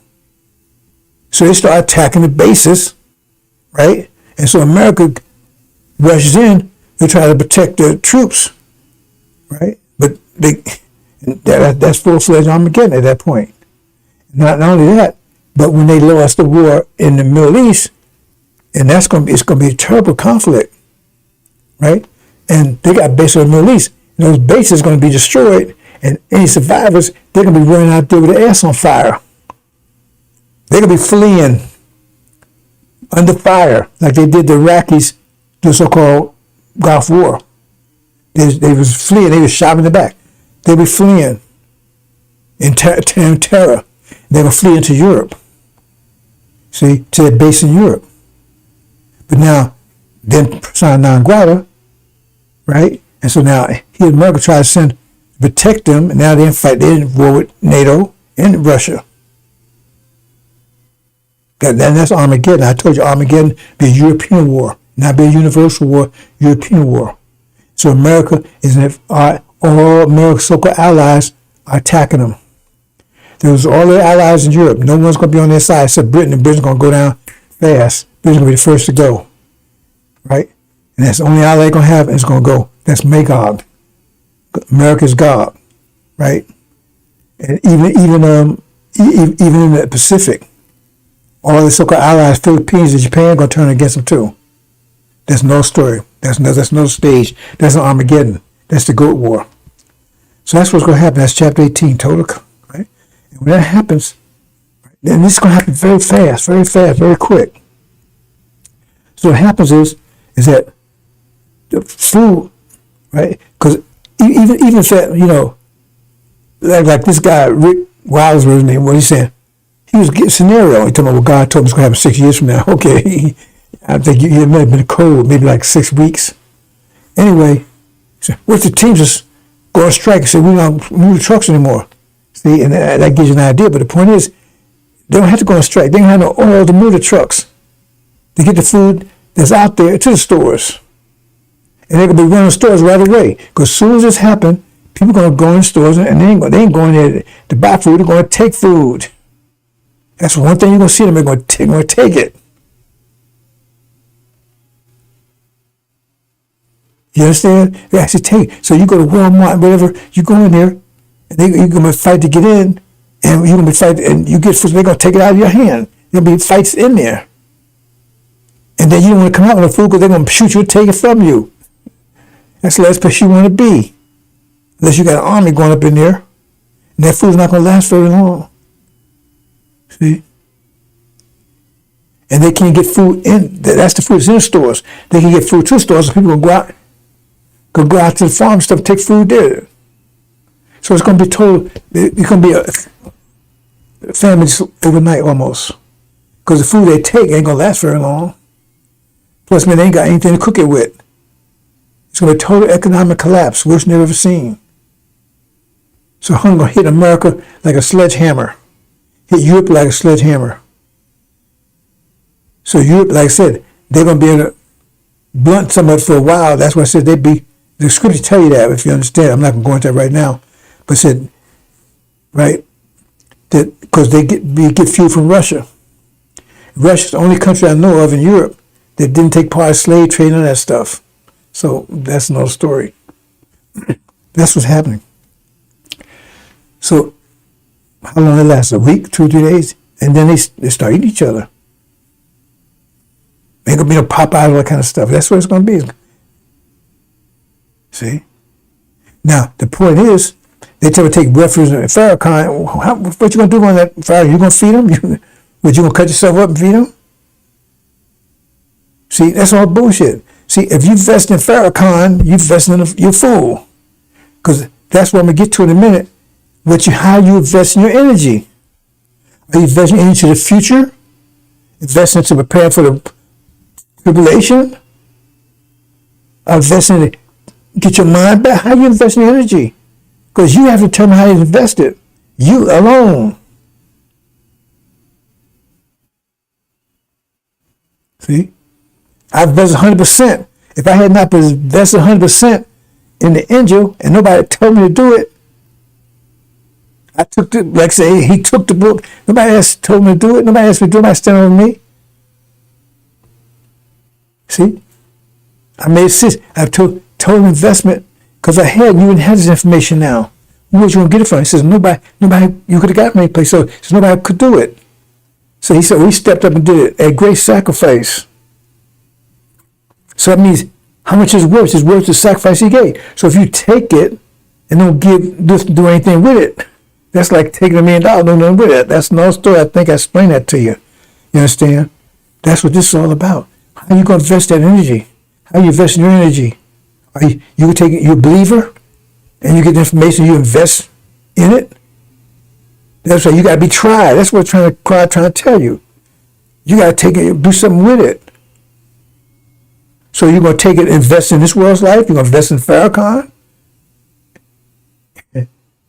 So they start attacking the bases, right? And so America rushes in to try to protect their troops, right? But that's full-fledged Armageddon at that point. Not only that, but when they lost the war in the Middle East, and it's going to be a terrible conflict, right? And they got bases in the Middle East. And those bases are going to be destroyed, and any survivors, they're going to be running out there with their ass on fire. They're going to be fleeing under fire, like they did the Iraqis, the so-called Gulf War. They was fleeing. They was shot in the back. They were fleeing in terror. They were fleeing to Europe. See, to their base in Europe. But now, then persona non grata, right? And so now, here America tries to protect them, and now they're in fight. They're in war with NATO and Russia. And that's Armageddon. I told you Armageddon be a European war, not be a universal war, European war. So America is all America's so-called allies are attacking them. There's all their allies in Europe. No one's going to be on their side except Britain, and Britain's going to go down fast. Britain's going to be the first to go, right? And that's the only ally they're going to have, and it's going to go. That's Magog. America's God, right? And even in the Pacific, all the so-called allies, Philippines and Japan, are going to turn against them too. That's no story. That's no stage. That's an Armageddon. That's the Goat War. So that's what's going to happen. That's chapter 18, total, right? And when that happens, then this is going to happen very fast, very quick. So what happens is that the food, right? Because even if that, you know, like this guy, Rick Wiles, his name, what he's saying, he was getting a scenario. He talking about what God told him was going to happen 6 years from now. Okay, I think it may have been cold, maybe like 6 weeks. Anyway, so what if the teams just go on strike and say, we don't move the trucks anymore? See, and that gives you an idea. But the point is, they don't have to go on strike. They don't have no oil to move the trucks. They get the food that's out there to the stores. And they're going to be running stores right away. Because as soon as this happens, people are going to go in stores, and they ain't going there to buy food. They're going to take food. That's one thing you're going to see them. They're going to take it. You understand? They actually take it. So you go to Walmart, whatever, you go in there, and you're going to fight to get in, and you're going to be fighting, and you get food, they're going to take it out of your hand. There'll be fights in there. And then you don't want to come out with the food because they're going to shoot you and take it from you. That's the last place you want to be. Unless you got an army going up in there. And that food's not going to last very long. See? And they can't get food in. That's the food that's in the stores. They can get food to the stores, so people can go out to the farm and stuff, take food there. So it's going to be total, it's going to be a famine overnight almost. Because the food they take ain't going to last very long. Plus, man, they ain't got anything to cook it with. It's going to be a total economic collapse, worse than they've ever seen. So hunger going to hit America like a sledgehammer. Hit Europe like a sledgehammer. So Europe, like I said, they're going to be able to blunt some of it for a while. That's why I said they'd be The scripture tell you that, if you understand. I'm not going to go into that right now. But said, right, that because we get fuel from Russia. Russia's the only country I know of in Europe that didn't take part in slave trade and that stuff. So that's another story. That's what's happening. So how long it lasts? A week, 2 or 3 days? And then they start eating each other. Ain't gonna be no pop out, all that kind of stuff. That's what it's gonna be. See? Now, the point is, they tell me to take refuge in Farrakhan. What you gonna do on that Farrakhan? You gonna feed them? You gonna cut yourself up and feed them? See, that's all bullshit. See, if you invest in Farrakhan, you invest in your fool. Because that's what I'm gonna get to in a minute. How you invest in your energy. Are you investing into the future? Investing to prepare for the tribulation? Are investing to get your mind back? How you invest in your energy? Because you have to determine how you invest it. You alone. See? I invested 100%. If I had not invested 100% in the angel and nobody told me to do it, I took the, like say, he took the book. Nobody else told me to do it. Nobody asked me to do it. Nobody standing over me. See? I made sense. I took total investment because you didn't have this information now. Where'd you want to get it from? He says, nobody, you could have got me any place. So he says, nobody could do it. So he said, we stepped up and did it at great sacrifice. So that means how much is worth? It's worth the sacrifice he gave. So if you take it and don't do anything with it, that's like taking $1 million, don't do nothing with it. That's no story. I think I explained that to you. You understand? That's what this is all about. How are you going to invest that energy? How you invest in your energy? You take it, you're a believer, and you get the information, you invest in it. That's why you got to be tried. That's what I'm trying to tell you. You got to take it, do something with it. So you're going to take it, invest in this world's life. You're going to invest in Farrakhan,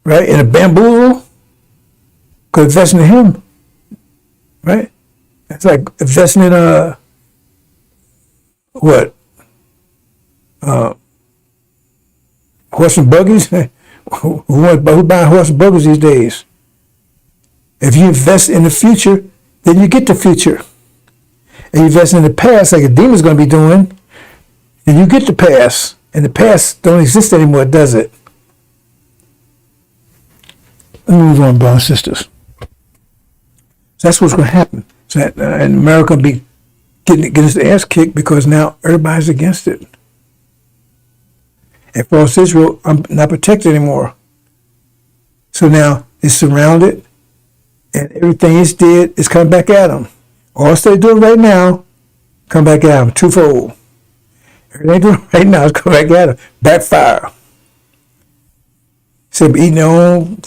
right? In a bamboozle, because investing in him, right? That's like investing in what? Horse and buggies? Who buying horse and buggies these days? If you invest in the future, then you get the future. And you invest in the past, like a demon's going to be doing, and you get the past. And the past don't exist anymore, does it? Let me move on, brothers and sisters. So that's what's going to happen. So that, and America will be getting its ass kicked because now everybody's against it. And for Israel, I'm not protected anymore. So now it's surrounded, and everything it's did is coming back at them. All they're doing right now, come back at them twofold. Everything they're doing right now is coming back at them. Backfire. So eating their own,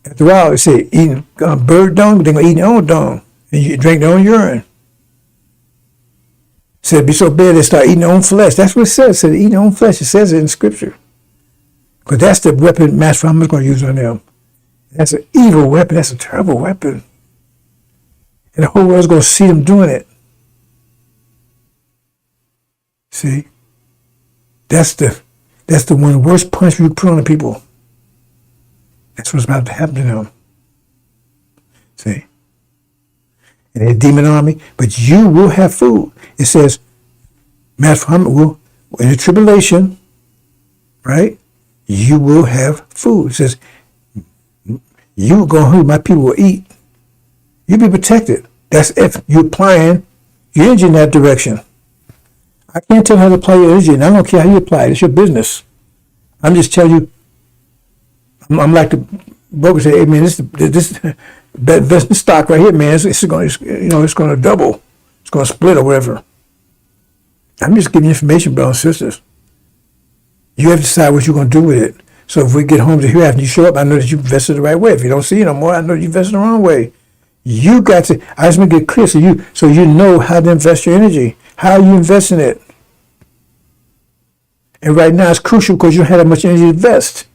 after a while, they say eating bird dung, they're going to eat their own dung. And you drink their own urine. Said it'd be so bad they start eating their own flesh. That's what it says. It said eating their own flesh. It says it in Scripture. Because that's the weapon Master Muhammad's going to use on them. That's an evil weapon. That's a terrible weapon. And the whole world's going to see them doing it. See? That's the one of the worst punishments you can put on the people. That's what's about to happen to them. See? And a demon army, but you will have food. It says, Master Muhammad will, in the tribulation, right? You will have food. It says, you will go hungry, my people will eat. You'll be protected. That's if you're applying your energy in that direction. I can't tell you how to apply your energy, and I don't care how you apply it. It's your business. I'm just telling you, I'm like the broker say, hey man, this investment stock right here, man, it's going to double. It's going to split or whatever. I'm just giving you information, brothers and sisters. You have to decide what you're going to do with it. So if we get home to here after you show up, I know that you invested the right way. If you don't see it no more, I know you invested the wrong way. You got to, I just want to get clear so you know how to invest your energy. How are you investing it? And right now it's crucial because you don't have that much energy to invest.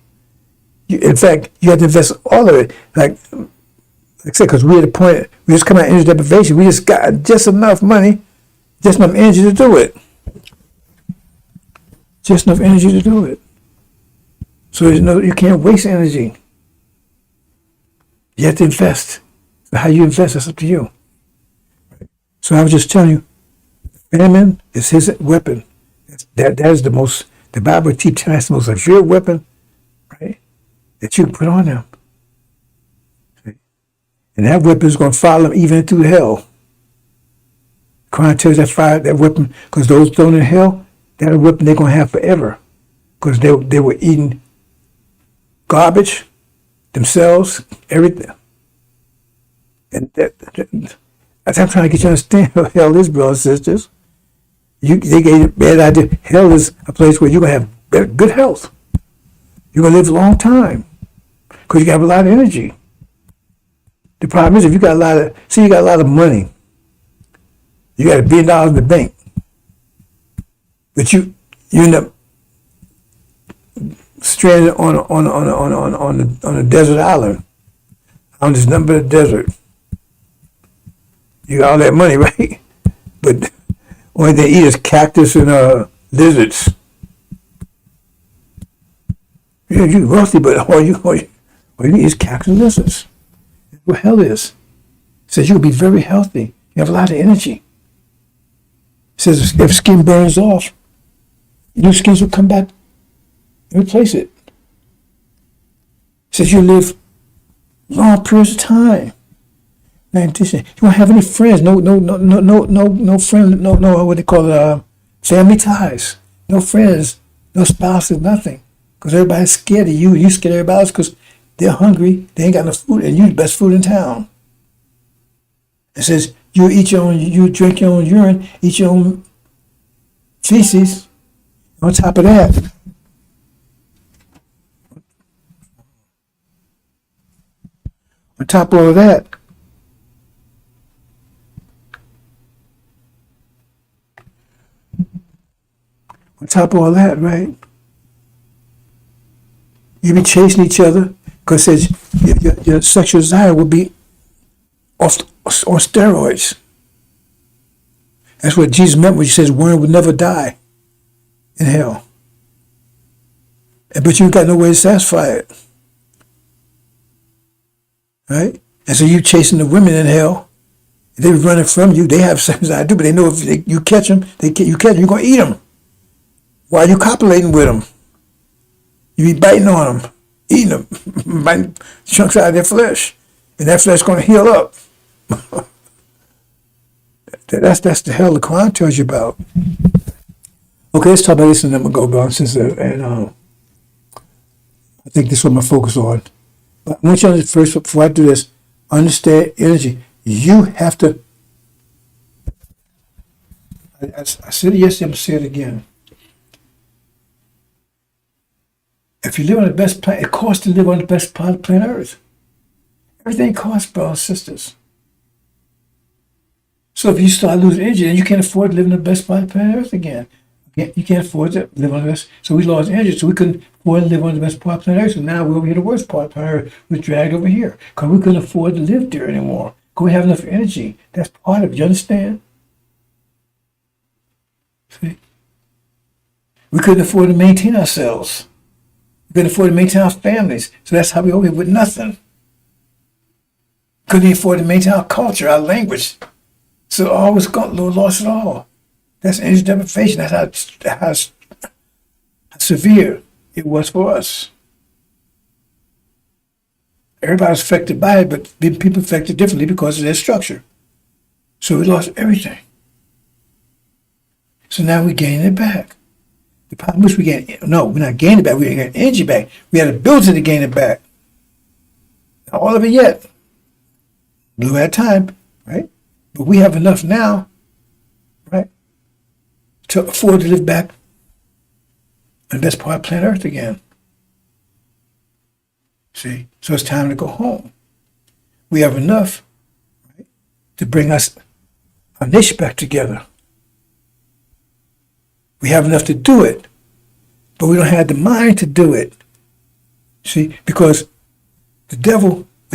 In fact, you have to invest all of it. Like I said, because we're at the point, we just come out of energy deprivation. We just got just enough money, just enough energy to do it. just enough energy to do it. So you can't waste energy. You have to invest. So how you invest, that's up to you. So I was just telling you, famine is his weapon. That is the Bible teaches that's the most severe weapon, right, that you can put on them. See? And that weapon is going to follow them even through hell. Quran tells that weapon, because those thrown in hell, that weapon they're going to have forever. Because they were eating garbage, themselves, everything. And that's I'm trying to get you to understand what hell is, brothers and sisters. They gave you a bad idea. Hell is a place where you're going to have good health. You're going to live a long time because you got a lot of energy. The problem is if you got you got a lot of money. You got $1 billion in the bank. But you end up stranded on a desert island. On this number of desert. You got all that money, right? But only they eat is cactus and lizards. Yeah, you're wealthy, but all you eat is cactus and lizards. That's what hell is. It says you'll be very healthy. You have a lot of energy. It says if skin burns off, new skins will come back and replace it. It says you live long periods of time. You won't have any friends, no friends, no what they call it, family ties, no friends, no spouses, nothing. Because everybody's scared of you. You scared of everybody else because they're hungry, they ain't got no food, and you're the best food in town. It says you drink your own urine, eat your own feces. On top of that, on top of all of that, right? You be chasing each other because it says your sexual desire will be on steroids. That's what Jesus meant when he says one would never die in hell. But you got no way to satisfy it. Right? And so you chasing the women in hell. They're running from you. They have sexual desire too, but they know if you catch them, you're going to eat them. Why are you copulating with them? You be biting on them, eating them, biting chunks out of their flesh. And that flesh is going to heal up. That's the hell the Quran tells you about. Okay, let's talk about this and then we'll go, brothers and sisters. And I think this is what I'm going to focus on. But I want you to first, before I do this, understand energy. You have to, I said it yesterday, I'm going to say it again. If you live on the best planet, it costs to live on the best part of planet Earth. Everything costs, brothers and sisters. So if you start losing energy, then you can't afford to live on the best part of planet Earth again. You can't afford to live on the best. So we lost energy, so we couldn't afford to live on the best part of planet Earth. So now we're over here, the worst part of planet Earth. We're dragged over here because we couldn't afford to live there anymore. Because we have enough energy. That's part of it. You understand? See? We couldn't afford to maintain ourselves. We couldn't afford to maintain our families. So that's how we over here with nothing. Couldn't afford to maintain our culture, our language. So all was gone, lost it all. That's energy deprivation. That's how severe it was for us. Everybody's affected by it, but people affected differently because of their structure. So we lost everything. So now we're gaining it back. The problem is we're not gaining it back. We're getting energy back. We had the ability to gain it back. Not all of it yet. A little at a time, right? But we have enough now, right, to afford to live back on the best part of planet Earth again. See? So it's time to go home. We have enough, right, to bring our nation back together. We have enough to do it, but we don't have the mind to do it. See? Because we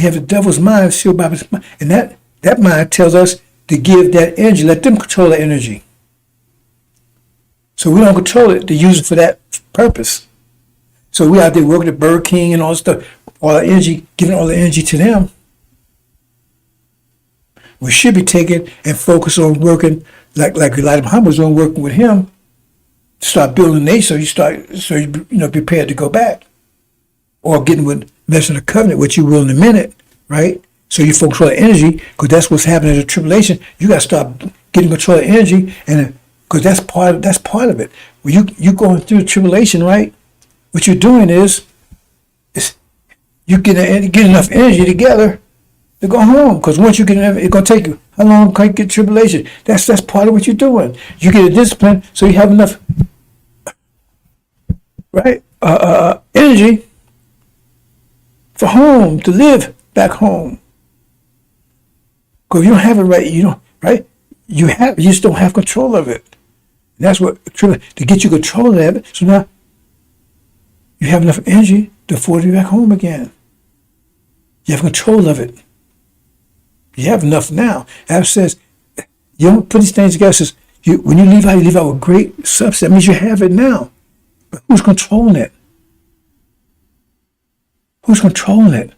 have the devil's mind sealed by his mind. And that mind tells us to give that energy, let them control the energy. So we don't control it to use it for that purpose. So we out there working at Burger King and all this stuff, all our energy, giving all the energy to them. We should be taking and focus on working like Elijah Muhammad was on, working with him to start building a nation. So you prepared to go back, or getting with messing the covenant, which you will in a minute, right? So you focus on the energy, because that's what's happening in the tribulation. You got to start getting control of energy, and because that's part of it. When you going through the tribulation, right? What you're doing is you get enough energy together to go home. Because once you get enough, it's gonna take you. How long can you get tribulation? That's part of what you're doing. You get a discipline, so you have enough, right? Energy for home, to live back home. Because you don't have it right. You just don't have control of it. And that's what to get you control of it. So now you have enough energy to afford you back home again. You have control of it. You have enough now. As it says, you don't put these things together. It says, when you leave out with great substance. That means you have it now. But who's controlling it? Who's controlling it?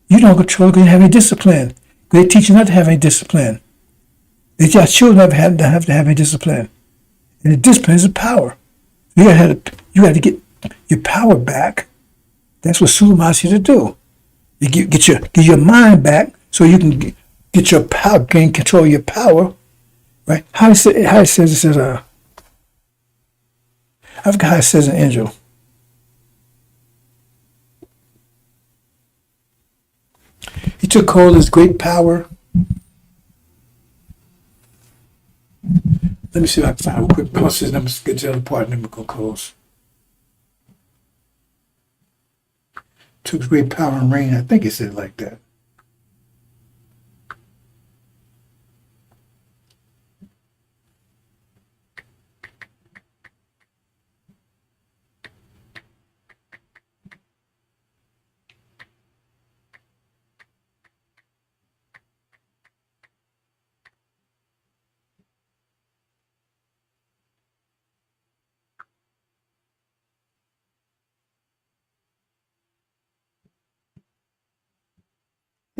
You don't control it because you don't have any discipline. They teach you not to have any discipline. They teach our children not to have any discipline. And the discipline is the power. You got to get your power back. That's what Sulam asks you to do. You get your mind back so you can get your power, gain control of your power, right? How it says I forgot how it says in Angel. He took hold of his great power. Let me see if I can find a quick process. I'm going to get to the other part and then we're going to close. Took great power and reign. I think it said like that.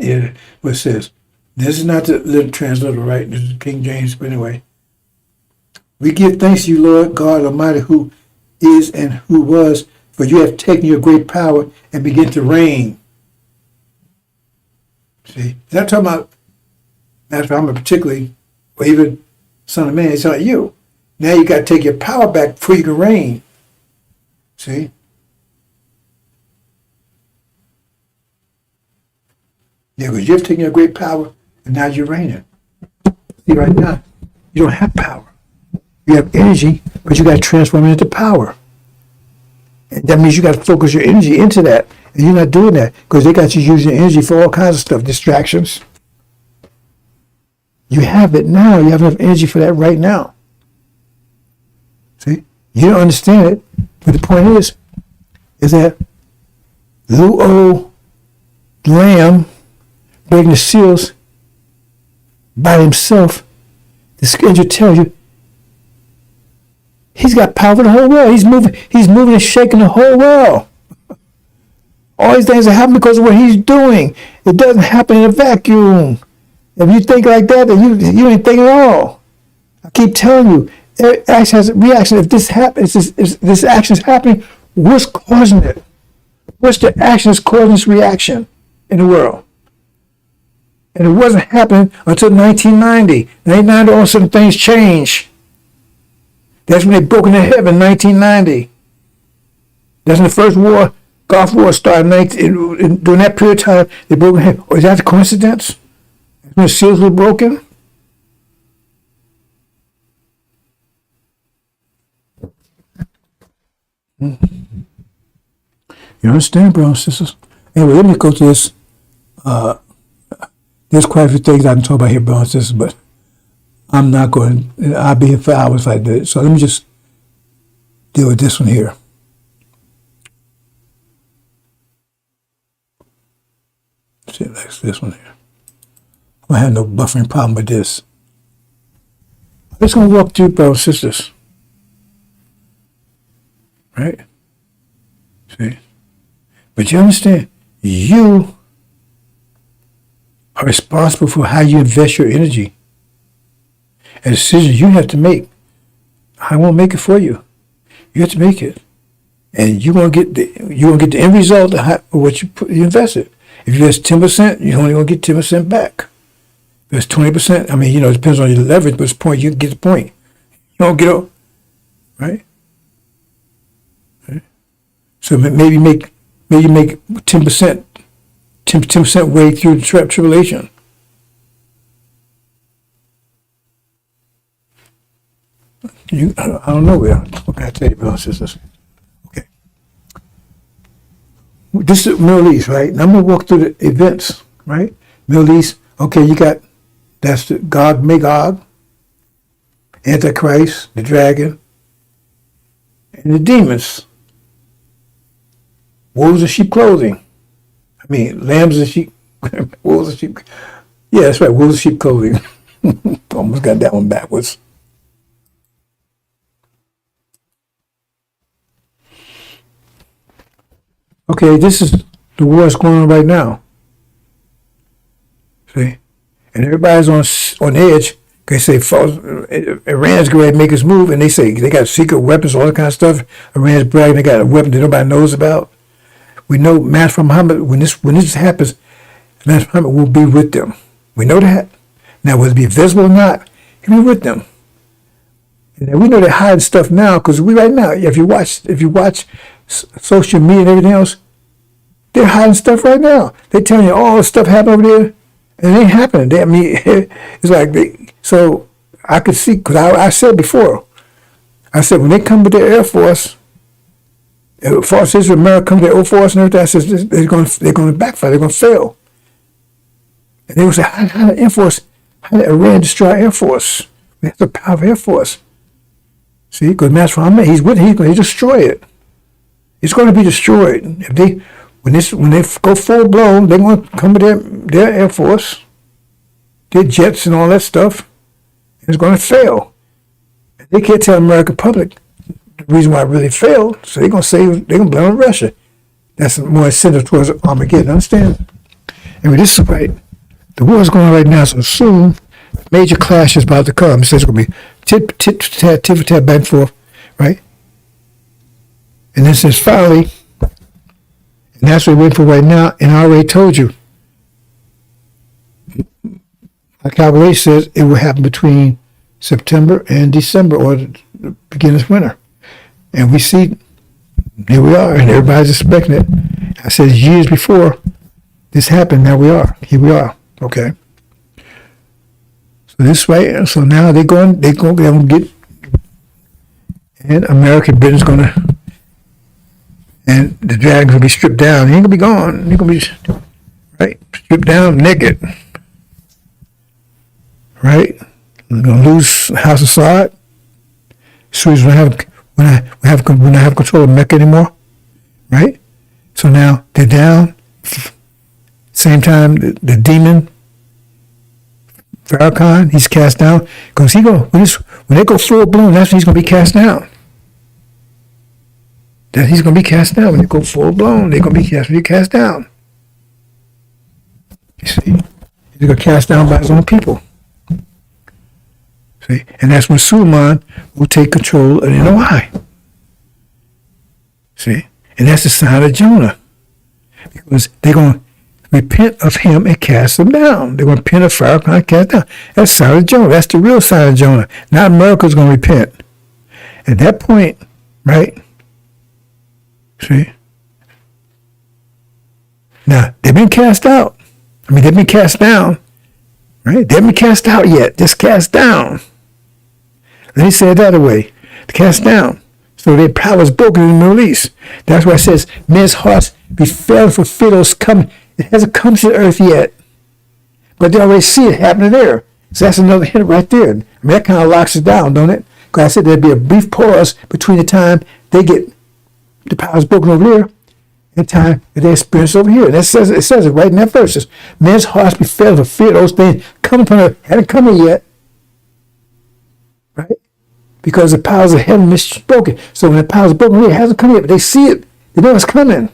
Yeah, what it says. This is not the little translator, right? This is King James, but anyway. We give thanks to you, Lord God Almighty, who is and who was, for you have taken your great power and begin to reign. See, he's not talking about Master Muhammad particularly, or even Son of Man. It's not you. Now you got to take your power back before you can reign. See? Yeah, because you've taken your great power and now you're reigning. See, right now, you don't have power. You have energy, but you got to transform it into power. And that means you got to focus your energy into that. And you're not doing that because they got you using energy for all kinds of stuff, distractions. You have it now. You have enough energy for that right now. See? You don't understand it, but the point is that Luo Lamb breaking the seals by himself, the scripture tells you he's got power for the whole world. He's moving and shaking the whole world. All these things are happening because of what he's doing. It doesn't happen in a vacuum. If you think like that, then you ain't thinking at all. I keep telling you, every action has a reaction. If this happens, if this action is happening, what's causing it? What's the action that's causing this reaction in the world? And it wasn't happening until 1990. 1990, all of a sudden things changed. That's when they broke into heaven, 1990. That's when the first war, Gulf War, started. During that period of time, they broke into heaven. Or is that a coincidence? When the seals were broken? You understand, brothers and sisters? Anyway, let me go to this. There's quite a few things I can talk about here, brothers and sisters, but I'm not going to. I'll be here for hours like that. So let me just deal with this one here. See, like this one here. I have no buffering problem with this. I'm just going to walk through, brothers and sisters. Right? See? But you understand, you are responsible for how you invest your energy. And decisions you have to make. I won't make it for you. You have to make it. And you're gonna get the end result of what you invested. If you invest 10%, you're only gonna get 10% back. If it's 20%, I mean, it depends on your leverage, but it's point, you get the point. You don't get up, right? So maybe make 10%, 10% way through the tribulation. I don't know where. What can I tell you, brothers and sisters? Okay. This is Middle East, right? Now I'm going to walk through the events, right? Middle East, okay, that's the Gog, Magog, Antichrist, the dragon, and the demons. Wolves in sheep clothing. I mean, lambs in sheep, wolves in sheep. Yeah, that's right, wolves in sheep clothing. Almost got that one backwards. Okay, this is the war that's going on right now. See? And everybody's on edge. They say Iran's going to make its move, and they say they got secret weapons, all that kind of stuff. Iran's bragging they got a weapon that nobody knows about. We know Master Muhammad, when this happens, Master Muhammad will be with them. We know that. Now, whether it be visible or not, he'll be with them. And we know they're hiding stuff now, because right now, if you watch social media and everything else, they're hiding stuff right now. They're telling you all this stuff happened over there, and it ain't happening. It's like so I could see, because I said before, I said when they come with their Air Force, Force Israel, America come to their Air Force and everything, I said they're going to backfire, they're going to fail. And they would say, how did Iran destroy Air Force? We have the power of Air Force. See, because Master Muhammad, he's going to destroy it. It's going to be destroyed. When they go full blown, they're going to come with their Air Force, their jets and all that stuff, and it's going to fail. They can't tell the American public the reason why it really failed, so they're going to blame on Russia. That's more incentive towards Armageddon, understand? Anyway, this is right. The war is going on right now, so soon major clash is about to come. It says it's going to be tit for tat, back and forth, right? And then says finally, and that's what we're waiting for right now, and I already told you. My calculation says it will happen between September and December, or the beginning of winter. And we see, here we are, and everybody's expecting it. I said years before this happened, now here we are, okay? So this way, so now they're going to get, and American Britain's going to, and the dragon's going to be stripped down. He ain't going to be gone. He's going to be, right, stripped down, naked. Right? We're going to lose House of Saud. So we have control of Mecca anymore. Right? So now they're down. Same time, the demon, Farrakhan, he's cast down. Because when they go full blown, that's when he's going to be cast down. That he's going to be cast down. When they go full blown, they're going to be cast down. You see? He's going to cast down by his own people. See? And that's when Suleiman will take control of NOI. See? And that's the sign of Jonah. Because they're going to repent of him and cast him down. They're going to repent of Farrakhan and cast down. That's the sign of Jonah. That's the real sign of Jonah. Not America's going to repent. At that point, right? See? Now, they've been cast out. They've been cast down. Right? They haven't been cast out yet. Just cast down. Let me say it that way. Cast down. So their power is broken in the Middle East. That's why it says, men's hearts be filled for fiddles coming. It hasn't come to the earth yet. But they already see it happening there. So that's another hint right there. That kind of locks it down, don't it? Because I said there'd be a brief pause between the time they get the power is broken over there and the time that they experience over here. And it says it right in that verse. It says, men's hearts be filled for fear of those things coming upon earth. Haven't come here yet. Right? because the powers of heaven misspoken. So when the powers of broken, it hasn't come yet, but they see it. They know it's coming.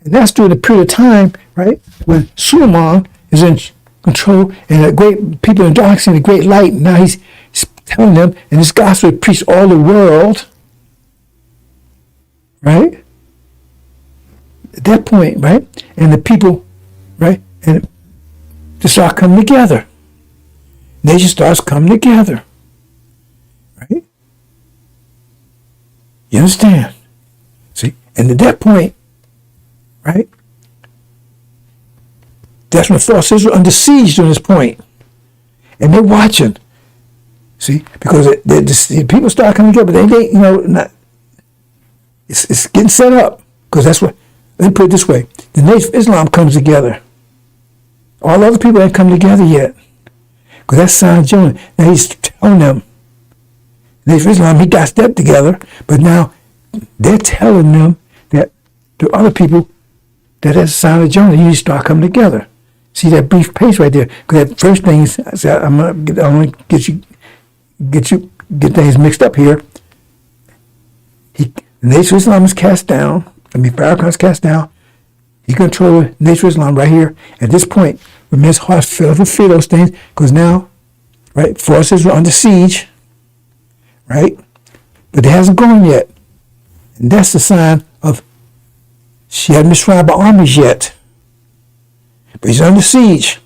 And that's during the period of time, right, when Suleiman is in control and the great people in darkness see the great light. And now he's telling them, and this gospel is preached all the world, right? At that point, right, and the people, right, and they start coming together. Nation starts coming together, right? You understand? See, and at that point, right, that's when false Israel under siege during this point, and they're watching. See, because the people start coming together, but they not. It's getting set up because that's what. Let me put it this way: the Nation of Islam comes together. All the other people ain't come together yet, because that's sign of Jonah. Now he's telling them, the Nation of Islam, he got that together, but now they're telling them that to other people that that's a sign of Jonah. You need to start coming together. See that brief pace right there? Because that first thing is, I'm gonna get things mixed up here. The Nation of Islam is cast down. Farrakhan is cast down. He controls the Nation of Islam right here. At this point, when men's hearts fail to fear those things, because now, right, forces were under siege, right? But it hasn't gone yet. And that's the sign of she hadn't been surrounded by armies yet. But he's under siege.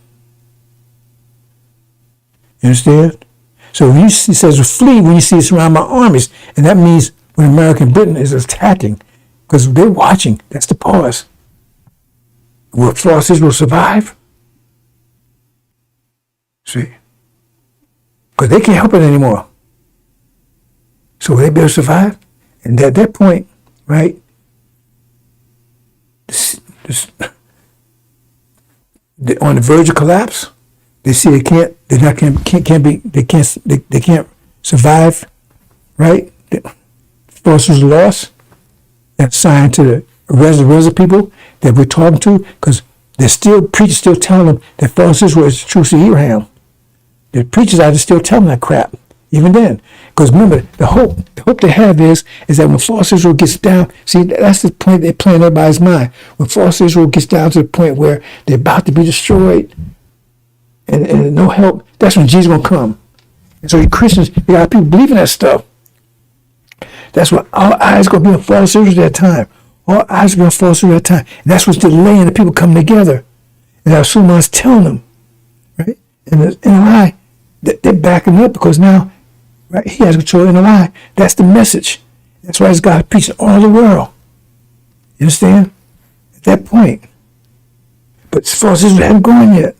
You understand? So when he says flee when you see it surrounded by armies, and that means when America and Britain is attacking, because they're watching. That's the pause. Will false Israel survive? See? Because they can't help it anymore. So will they be able to survive? And at that point, right, they're on the verge of collapse. They see they can't survive, right? Forces lost. That's sign to the rest of people that we're talking to, because they're still preachers still telling them that false Israel is the truth of Abraham. The preachers are still telling that crap, even then. Because remember, the hope they have is that when false Israel gets down, see, that's the point they play in everybody's mind. When false Israel gets down to the point where they're about to be destroyed and no help, that's when Jesus is going to come. And so you Christians, you got people believing that stuff. That's what our eyes going to be on false Israel at that time. All eyes are going to false Israel at that time. And that's what's delaying the people coming together. And our Suleiman's telling them, right? And in a lie, they're backing up because now, right, he has control in a lie. That's the message. That's why he's got to preach in all the world. You understand? At that point. But false Israel hadn't gone yet.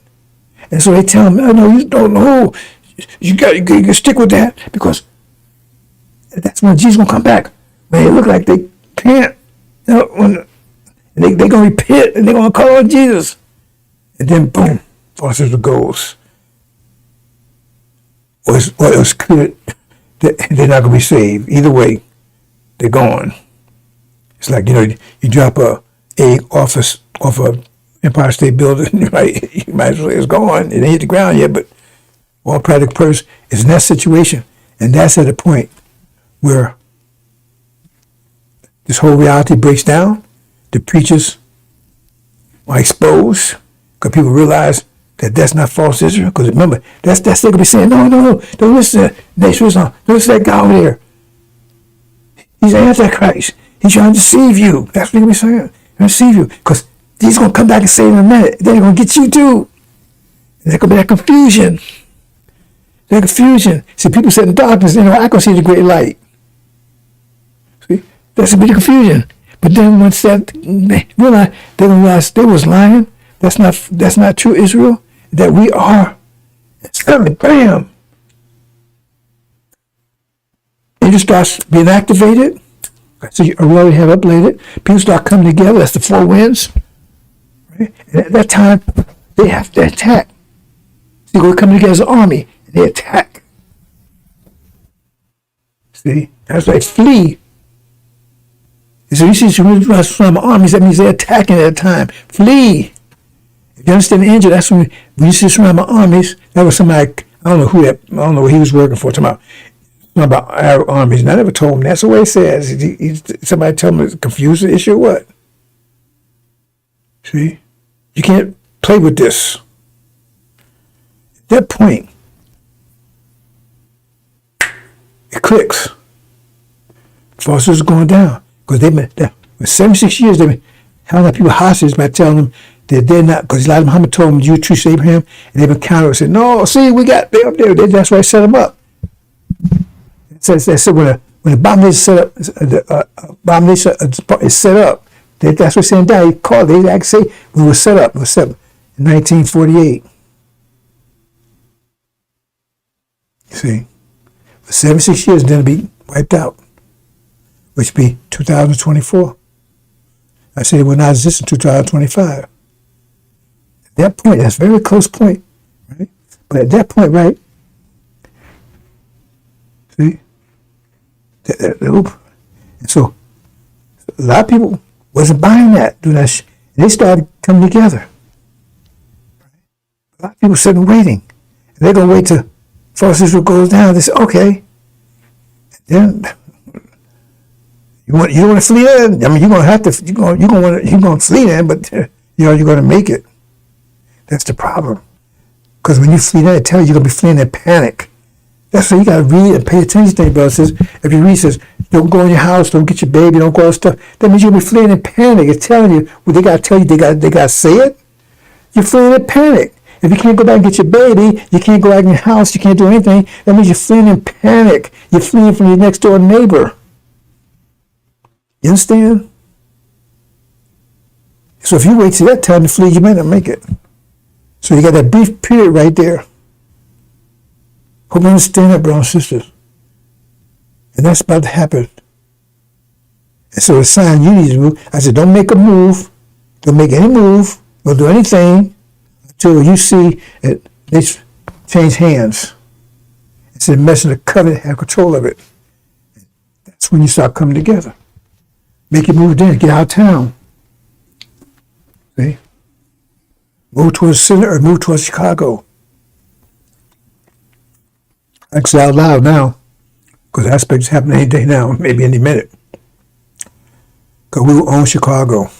And so they tell him, no, you don't know. You got to stick with that because that's when Jesus going to come back. When they look like they can't. They're going to repent and they're going to call on Jesus. And then, boom, false Israel goes. Or it's clear that they're not going to be saved. Either way, they're gone. It's like, you drop a egg off a Empire State Building, right? You might as well say it's gone. It ain't hit the ground yet, but all practical purpose is in that situation. And that's at a point where this whole reality breaks down. The preachers are exposed because people realize that that's not false Israel. Because remember, that's they're going to be saying, no, don't listen to Nation of Islam. Don't listen to that guy over there. He's an Antichrist. He's trying to deceive you. That's what they're going to be saying. They're going to deceive you because he's going to come back and say in a minute, they're going to get you too. And there's going to be that confusion. That confusion. See, people sit in darkness, I can see the great light. See, that's going to be the confusion. But then once they realize they was lying, that's not true Israel, that we are. Suddenly, bam! It starts being activated. So you already have uploaded. People start coming together. That's the four winds. Right? And at that time, they have to attack. See, we're coming together as an army, and they attack. See, that's like flee. So you see some armies, that means they're attacking at a time. Flee. If you understand the angel, that's when you see surrounded by armies, that was somebody, I don't know what he was working for, talking about Not about our armies. And I never told him. That's the way it says. Somebody tell him to confuse the issue or what? See? You can't play with this. At that point, it clicks. Forces are going down. Because they've been, for 76 years, they've been holding people hostage by telling them that they're not, because Elijah Muhammad told them, you treat Abraham, and they've been countered and said, no, see, they're up there. That's why I set them up. It says when the bomb is set up, is set up, that's what saying down. He called it. They actually say we were set up. It was set up in 1948. You see, for 76 years, then it'll be wiped out, which will be 2024. I said it will not exist in 2025. At that point, that's a very close point, right? But at that point, right? See. And so a lot of people wasn't buying that, doing that and they started coming together. A lot of people sitting waiting. And they're gonna wait till false Israel goes down. They say, okay. And then you want to flee there? I mean, you're gonna have to. You're gonna flee there, but you're gonna make it. That's the problem. Because when you flee there, it tells you you're gonna be fleeing in panic. That's why you got to read and pay attention to it, brother. It says, if you read, it says, don't go in your house, don't get your baby, don't go out stuff. That means you'll be fleeing in panic. It's telling you, well, they got to tell you, they got to say it. You're fleeing in panic. If you can't go back and get your baby, you can't go out in your house, you can't do anything, that means you're fleeing in panic. You're fleeing from your next door neighbor. You understand? So if you wait till that time to flee, you might not make it. So you got that brief period right there. Hope you understand that, brothers and sisters. And that's about to happen. And so the sign you need to move, I said, don't make a move. Don't make any move. Don't do anything until you see it, they change hands. It's a message of the covenant, have control of it. That's when you start coming together. Make your move then, get out of town. See? Move towards the center or move towards Chicago. Actually, out loud now, because aspects happen any day now, maybe any minute. Because we will own Chicago.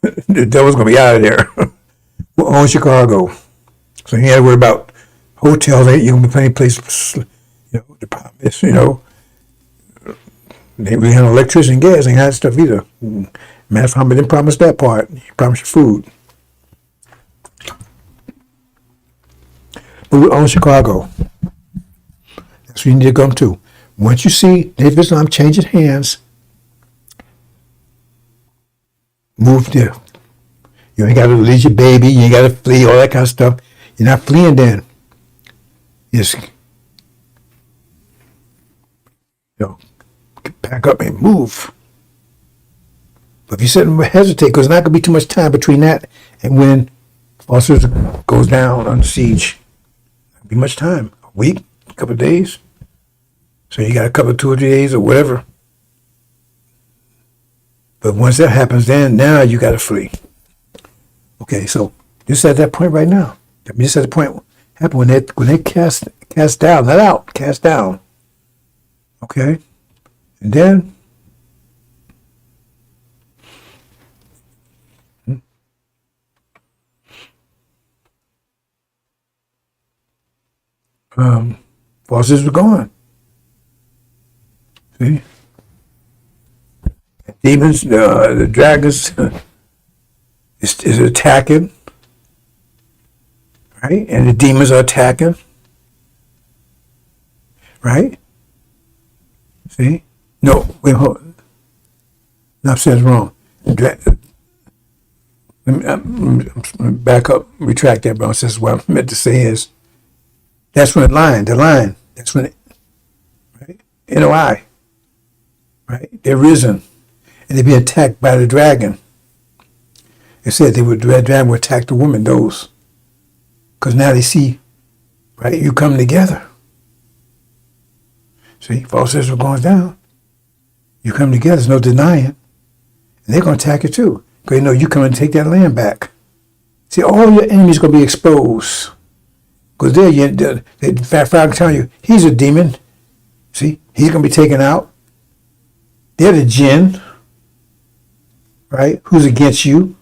The devil's going to be out of there. We'll own Chicago. So you ain't got to worry about hotels. You're going to be plenty of places. The problem is, they really have electricity and gas. Ain't that stuff either. Matter of fact, they didn't promise that part. He promised you food. But we own Chicago. That's where you need to come to. Once you see Native Islam changing hands, move there. You ain't got to release your baby. You ain't got to flee, all that kind of stuff. You're not fleeing then. Just, pack up and move. But if you sit and hesitate, because there's not going to be too much time between that and when officers goes down on siege. Be much time, a week, a couple of days. So you got a couple of 2 or 3 days or whatever. But once that happens, then now you got to flee. Okay, so just at that point right now. Just at the point happen when they cast down, not out, cast down. Okay, and then forces were gone. See? Demons, the dragons is attacking. Right? And the demons are attacking. Right? See? No, wait, hold on. No, I've said it wrong. Let me back up, retract that, bro. This is what I meant to say is, that's when the line, that's when right? NOI, right? They're risen, and they've been attacked by the dragon. They said the dragon would attack the woman, those. Because now they see, right, you come together. See, false Israel going down. You come together, there's no denying. And they're going to attack you too. Because you come and take that land back. See, all your enemies going to be exposed. Because Pharaoh can tell you, he's a demon. See, he's going to be taken out. They're the jinn, right? Who's against you.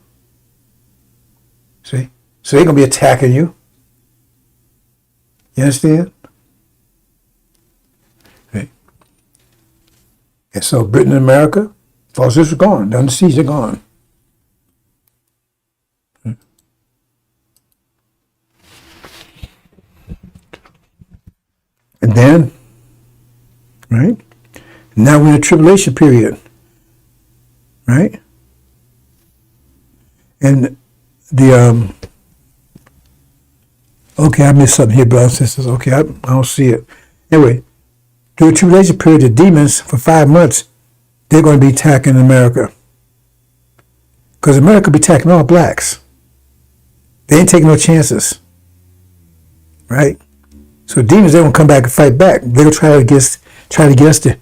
See? So they're going to be attacking you. You understand? Okay. And so Britain and America, false Israel gone. They're on the seas, they're gone. And then, right? Now we're in a tribulation period. Right? And the okay, I missed something here, brothers and sisters. Okay, I don't see it. Anyway, during the tribulation period, the demons for 5 months, they're going to be attacking America. Because America be attacking all blacks. They ain't taking no chances. Right? So demons, they won't come back and fight back. They're going to try to get us to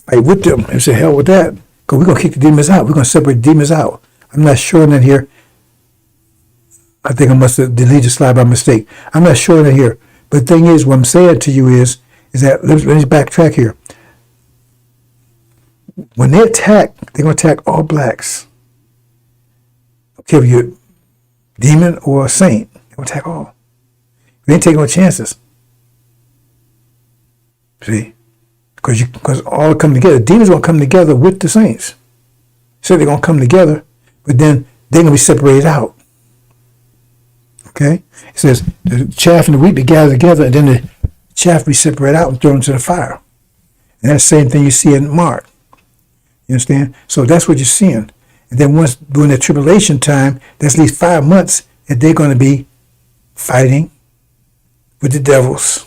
fight with them and say, hell with that. Because we're going to kick the demons out. We're going to separate the demons out. I'm not sure in that here. I think I must have deleted the slide by mistake. I'm not sure in that here. But the thing is, what I'm saying to you is that, let me backtrack here. When they attack, they're going to attack all blacks. Okay, if you're a demon or a saint, they're going to attack all. They ain't taking no chances. See? Because all come together. Demons going to come together with the saints. So they're going to come together, but then they're going to be separated out. Okay? It says the chaff and the wheat be gathered together, and then the chaff be separated out and thrown into the fire. And that's the same thing you see in Mark. You understand? So that's what you're seeing. And then once during the tribulation time, there's at least 5 months that they're going to be fighting with the devils.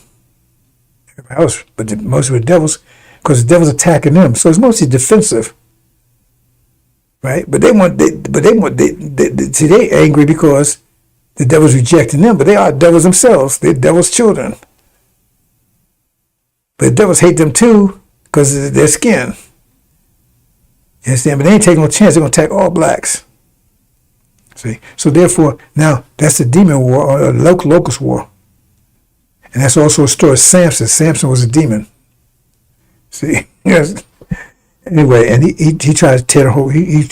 Everybody else, but mostly with the devils, because the devil's attacking them. So it's mostly defensive, right? But they're angry because the devil's rejecting them. But they are devils themselves. They're devil's children. But the devils hate them too because of their skin. You understand? But they ain't taking no chance. They're going to attack all blacks. See? So therefore, now that's the demon war or a locust war. And that's also a story of Samson. Samson was a demon. See? Yes. Anyway, and he tried to tear the whole, he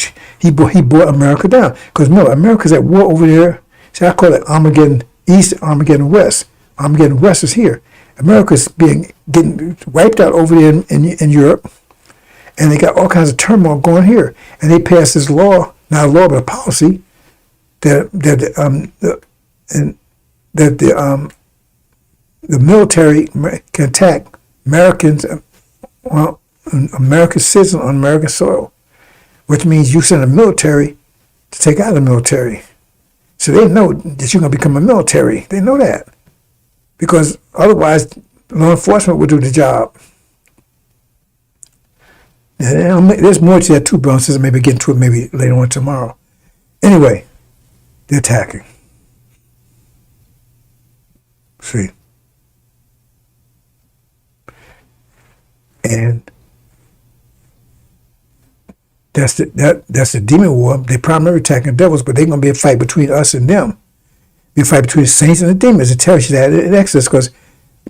brought America down. Because no, America's at war over there. See, I call it Armageddon East, Armageddon West. Armageddon West is here. America's getting wiped out over there in Europe. And they got all kinds of turmoil going here. And they passed this law, not a law, but a policy, that the military can attack Americans, American citizens on American soil, which means you send a military to take out the military. So they know that you're going to become a military. They know that. Because otherwise, law enforcement would do the job. And there's more to that too, bro. Since I maybe get into it maybe later on tomorrow. Anyway, they're attacking. See. And that's the demon war. They're primarily attacking devils, but they're going to be a fight between us and them. Be a fight between the saints and the demons. It tells you that in Exodus, because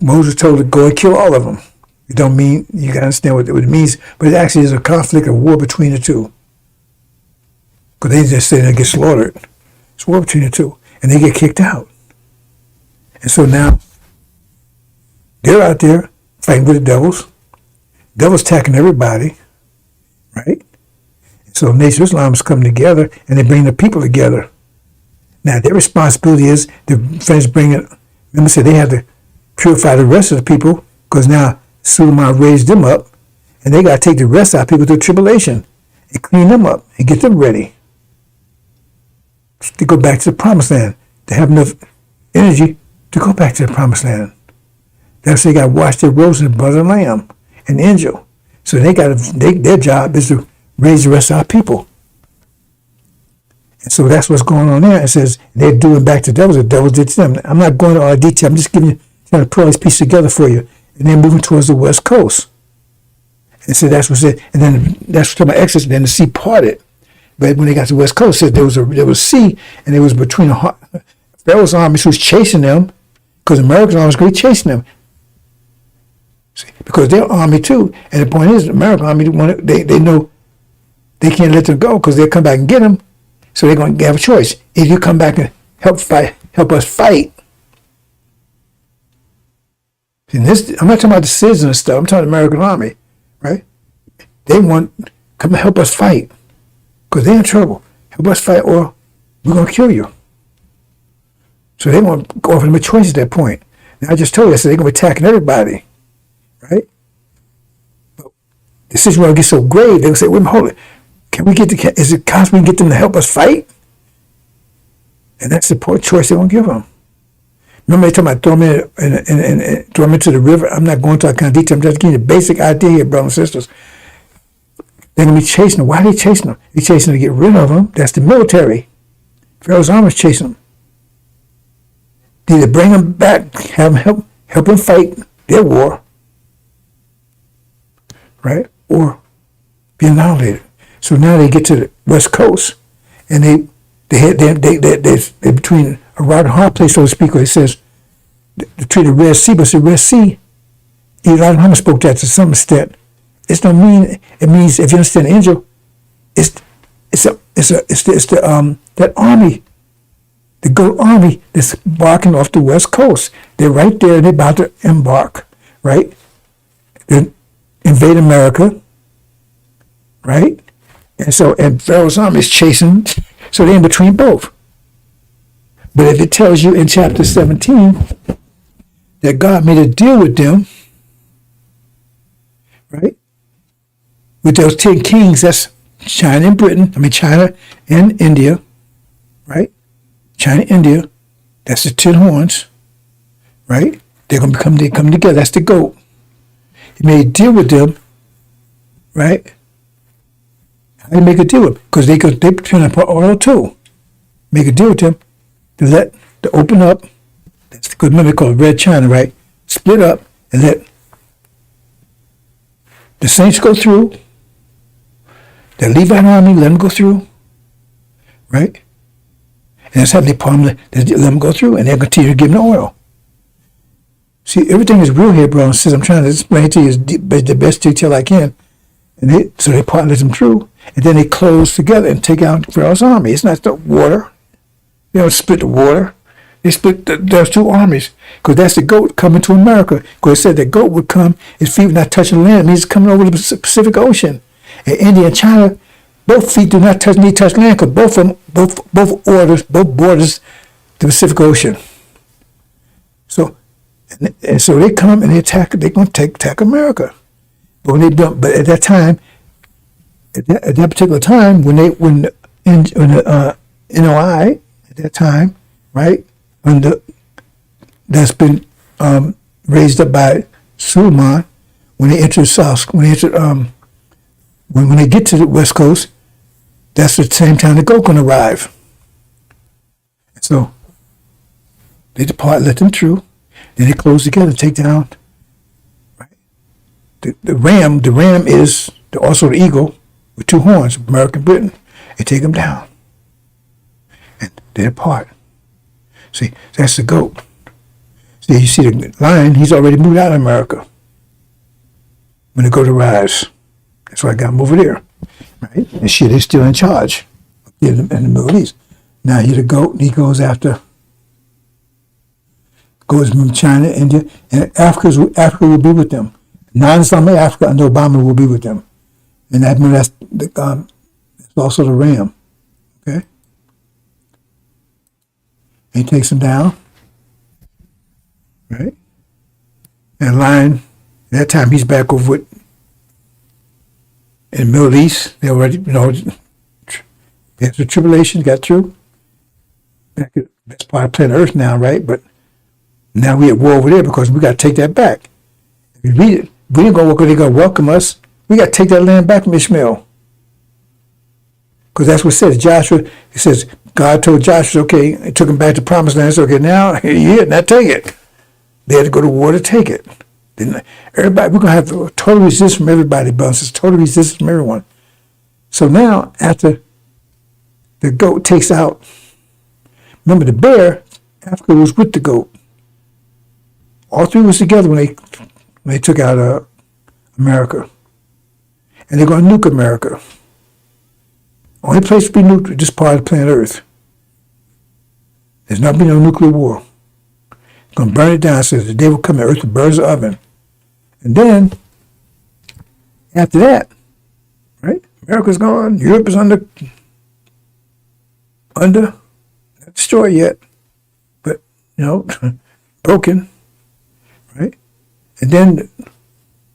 Moses told to go and kill all of them. It don't mean, you got to understand what it means, but it actually is a conflict, a war between the two. Because they just say they get slaughtered. It's a war between the two. And they get kicked out. And so now, they're out there fighting with the devils. Devil's attacking everybody, right? So Nation of Islam is coming together, and they bring the people together. Now, their responsibility is the friends bringing, remember I said they have to purify the rest of the people, because now Suleiman raised them up, and they got to take the rest of our people through tribulation and clean them up and get them ready to go back to the promised land, to have enough energy to go back to the promised land. That's why they got to wash their robes in the blood of the Lamb and the angel. So their job is to raise the rest of our people. And so that's what's going on there. It says they're doing back to the devils did to them. I'm not going into all the detail. I'm just trying to put all this piece together for you. And they're moving towards the west coast. And so that's what it said. And then that's what about Exodus. Then the sea parted. But when they got to the west coast, it said there was sea, and it was between Pharaoh's armies who was chasing them, because America's army is going to be chasing them. See, because their army too. And the point is, the American army, they know they can't let them go because they'll come back and get them. So they're going to have a choice. If you come back and help us fight. And this, I'm not talking about the citizens and stuff. I'm talking the American army, right? They want come and help us fight because they're in trouble. Help us fight, or we're going to kill you. So they want to offer them a choice at that point. Now I just told you, I said they're going to be attacking everybody, right? But the situation will get so grave. They'll say, "Wait a minute, hold it. Can we get is it possible we can get them to help us fight?" And that's the poor choice they won't give them. Remember they talking about throw them into the river? I'm not going to that kind of detail. I'm just giving you the basic idea here, brothers and sisters. They're going to be chasing them. Why are they chasing them? They're chasing them to get rid of them. That's the military. Pharaoh's army is chasing them. They either bring them back, have them help them fight their war, right? Or be annihilated. So now they get to the West Coast, and they're between a rock and hard place, so to speak, where it says between the Red Sea, but it's the Red Sea. Elijah Muhammad spoke that to some extent. It don't mean, it means, if you understand the angel, it's that army, the goat army that's embarking off the West Coast. They're right there, and they're about to embark, right? They invade America, right? And Pharaoh's army is chasing, so they're in between both. But if it tells you in chapter 17 that God made a deal with them, right? With those 10 kings, that's China and India, right? China, India, that's the 10 horns, right? They come together, that's the goat. He made a deal with them, right? How do you make a deal with them? Because they turn up oil too. Make a deal with them to open up. That's the good remember called Red China, right? Split up and let the saints go through. The Levite army, let them go through, right? And that's how they let them go through, and they'll continue to give them the oil. See, everything is real here, bro and sisters. I'm trying to explain it to you the best detail I can. And so they let them through, and then they close together and take out Pharaoh's army. It's not the water. They don't split the water. They split those two armies, because that's the goat coming to America. Because it said the goat would come, his feet would not touch the land. It means it's coming over the Pacific Ocean. And India and China, both feet do not need to touch land, because both borders the Pacific Ocean. So, and so they come and they attack. They're going to attack America. But when they don't, but at that time, at that particular time, when the NOI at that time, right, that's been raised up by Suleiman, when they enter when they get to the West Coast, that's the same time the goat gonna arrive. So they depart, let them through, then they close together, take down. Right? The ram is also the eagle with 2 horns, American Britain. They take them down, and they depart. See, that's the goat. See, you see the lion, he's already moved out of America. When they go to rise, that's why I got him over there, right? And shit, they're still in charge in the Middle East. Now he's the goat, and he goes from China, India, and Africa will be with them. Non-Islamic Africa under Obama will be with them. And that's also the ram, okay? And he takes them down, right? And lion, at that time, he's back over in the Middle East. They already, after tribulation, got through. That's part of planet Earth now, right? But now we're at war over there because we got to take that back. If you read it, we ain't going to welcome us. We got to take that land back from Ishmael. Because that's what it says. Joshua, it says, God told Joshua, okay, he took him back to promised land. So, okay, now take it. They had to go to war to take it. Everybody, we're going to have total resistance from everybody, brothers. Total resistance from everyone. So now, after the goat takes out, remember the bear, Africa was with the goat. All three was together when they took out America. And they're going to nuke America. Only place to be nuked is this part of the planet Earth. There's not been no nuclear war. It's going to burn it down. Says the day will come and Earth will burn the oven. And then, after that, right? America's gone. Europe is under, not destroyed yet, but, broken, right? And then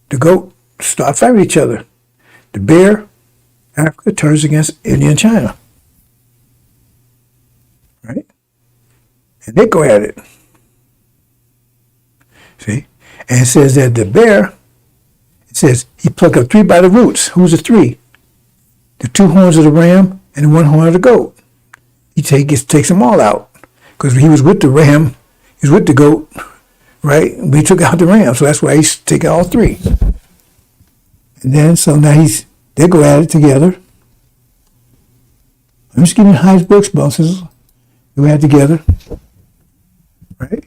the goat start fighting each other. The bear, Africa, turns against India and China, right? And they go at it. See? And it says that the bear, it says he plucked up 3 by the roots. Who's the 3? The 2 horns of the ram and the 1 horn of the goat. He takes them all out. Because he was with the ram, he was with the goat, right? But he took out the ram, so that's why he's taking all 3. And then, so now they go at it together. I'm just giving you the highest books, bounces. They go at it together, right?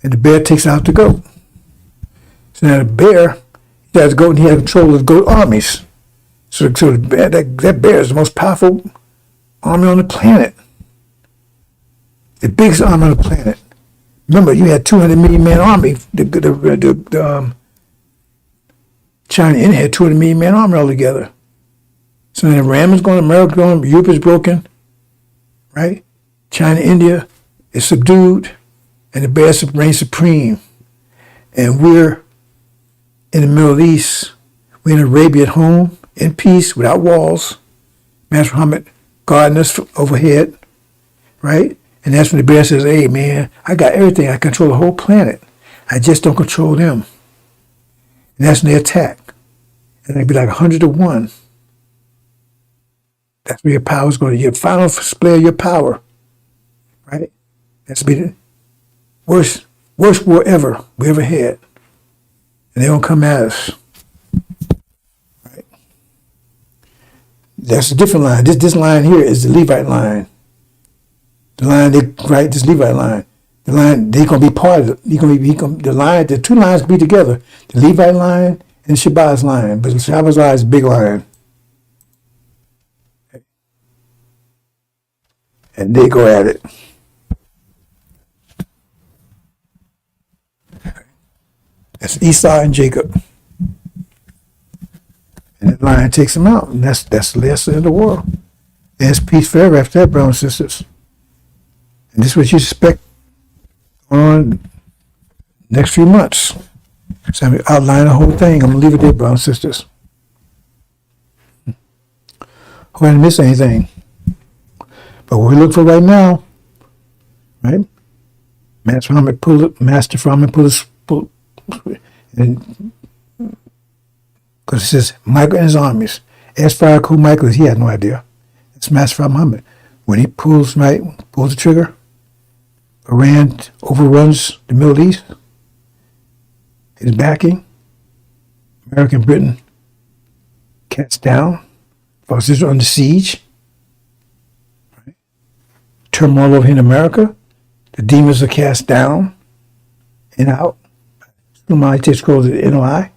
And the bear takes out the goat. So now the bear, he has the goat and he has control of the goat armies. So the bear, that bear is the most powerful army on the planet. The biggest army on the planet. Remember, you had 200 million man army. China and India had 200 million man army altogether. So then the ram is going, America going, Europe is broken, right? China, India is subdued, and the bear reigns supreme. And we're in the Middle East. We're in Arabia at home, in peace, without walls. Master Muhammad guarding us overhead, right? And that's when the bear says, hey, man, I got everything. I control the whole planet. I just don't control them. And that's when they attack. And they'd be like 100 to 1. That's where your power is going to be. Your final display of your power, right? That's be the worst war ever we ever had. And they don't come at us, right? That's a different line. This line here is the Levite line. The line this Levite line. The line they're gonna be part of it. The 2 lines be together. The Levite line and the Shabbat's line. But the Shabbat's line is a big line. And they go at it. That's Esau and Jacob. And that line takes them out. And that's the last of the world. There's peace forever after that, brothers and sisters. And this is what you expect on next few months. So I'm outline the whole thing. I'm going to leave it there, brothers and sisters. Hope I didn't miss anything. But what we look for right now, right? Master Muhammad pull and because it says Michael and his armies. As far as who Michael is, he had no idea. It's Master Muhammad. When he pulls the trigger, Iran overruns the Middle East. His backing, America and Britain cast down, falls Israel under siege. Right? Turmoil over here in America. The demons are cast down and out. Somebody takes scrolls of the NOI,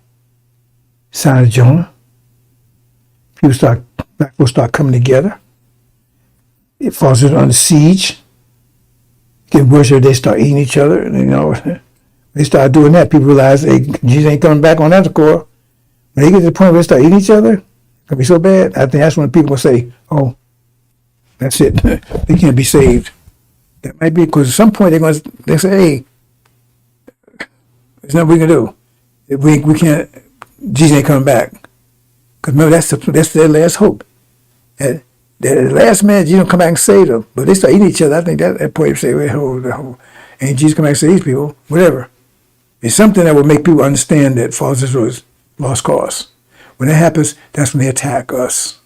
sign of Jonah. Black folks start coming together. It falls under siege. Get worse if they start eating each other. And, they start doing that. People realize, hey, Jesus ain't coming back on that score. When they get to the point where they start eating each other, it's going to be so bad. I think that's when people will say, oh, that's it. They can't be saved. That might be because at some point they say, hey, there's nothing we can do. We can't, Jesus ain't coming back. Because remember, that's their last hope. And the last man, Jesus don't come back and save them. But they start eating each other. I think that point say, wait, ain't Jesus come back and save these people? Whatever. It's something that will make people understand that false Israel is lost cause. When that happens, that's when they attack us.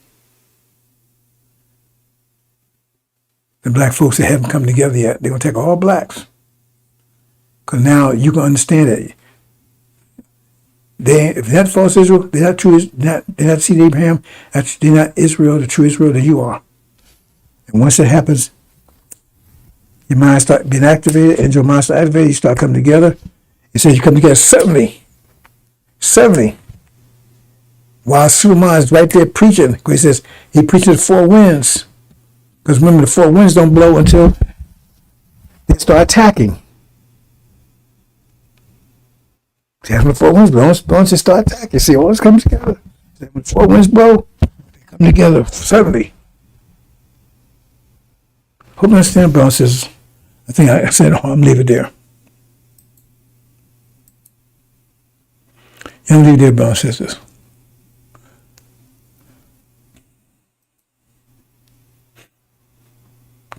The black folks that haven't come together yet, they're going to attack all blacks. Because now you can understand it. If they're not false Israel, they're not true. They're not seed of Abraham. They're not Israel, the true Israel that you are. And once that happens, Your mind start being activated, and your mind start activated. You start coming together. It says you come together suddenly. Suddenly. While Superman is right there preaching, because he says he preaches the four winds. Because remember, the four winds don't blow until they start attacking. See, when the four winds blow, once they start attacking, see, all this comes together. When the four winds blow, they come together suddenly. Hope you understand, brothers and sisters. I think I said, I'm leave it there. You leave it there, brothers and sisters.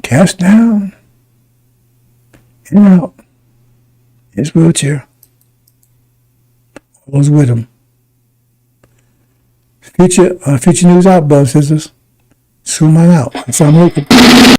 Cast down, in and out, his wheelchair. All those with him. Future news out, brothers and sisters. Zoom on out. Assalamu alaikum.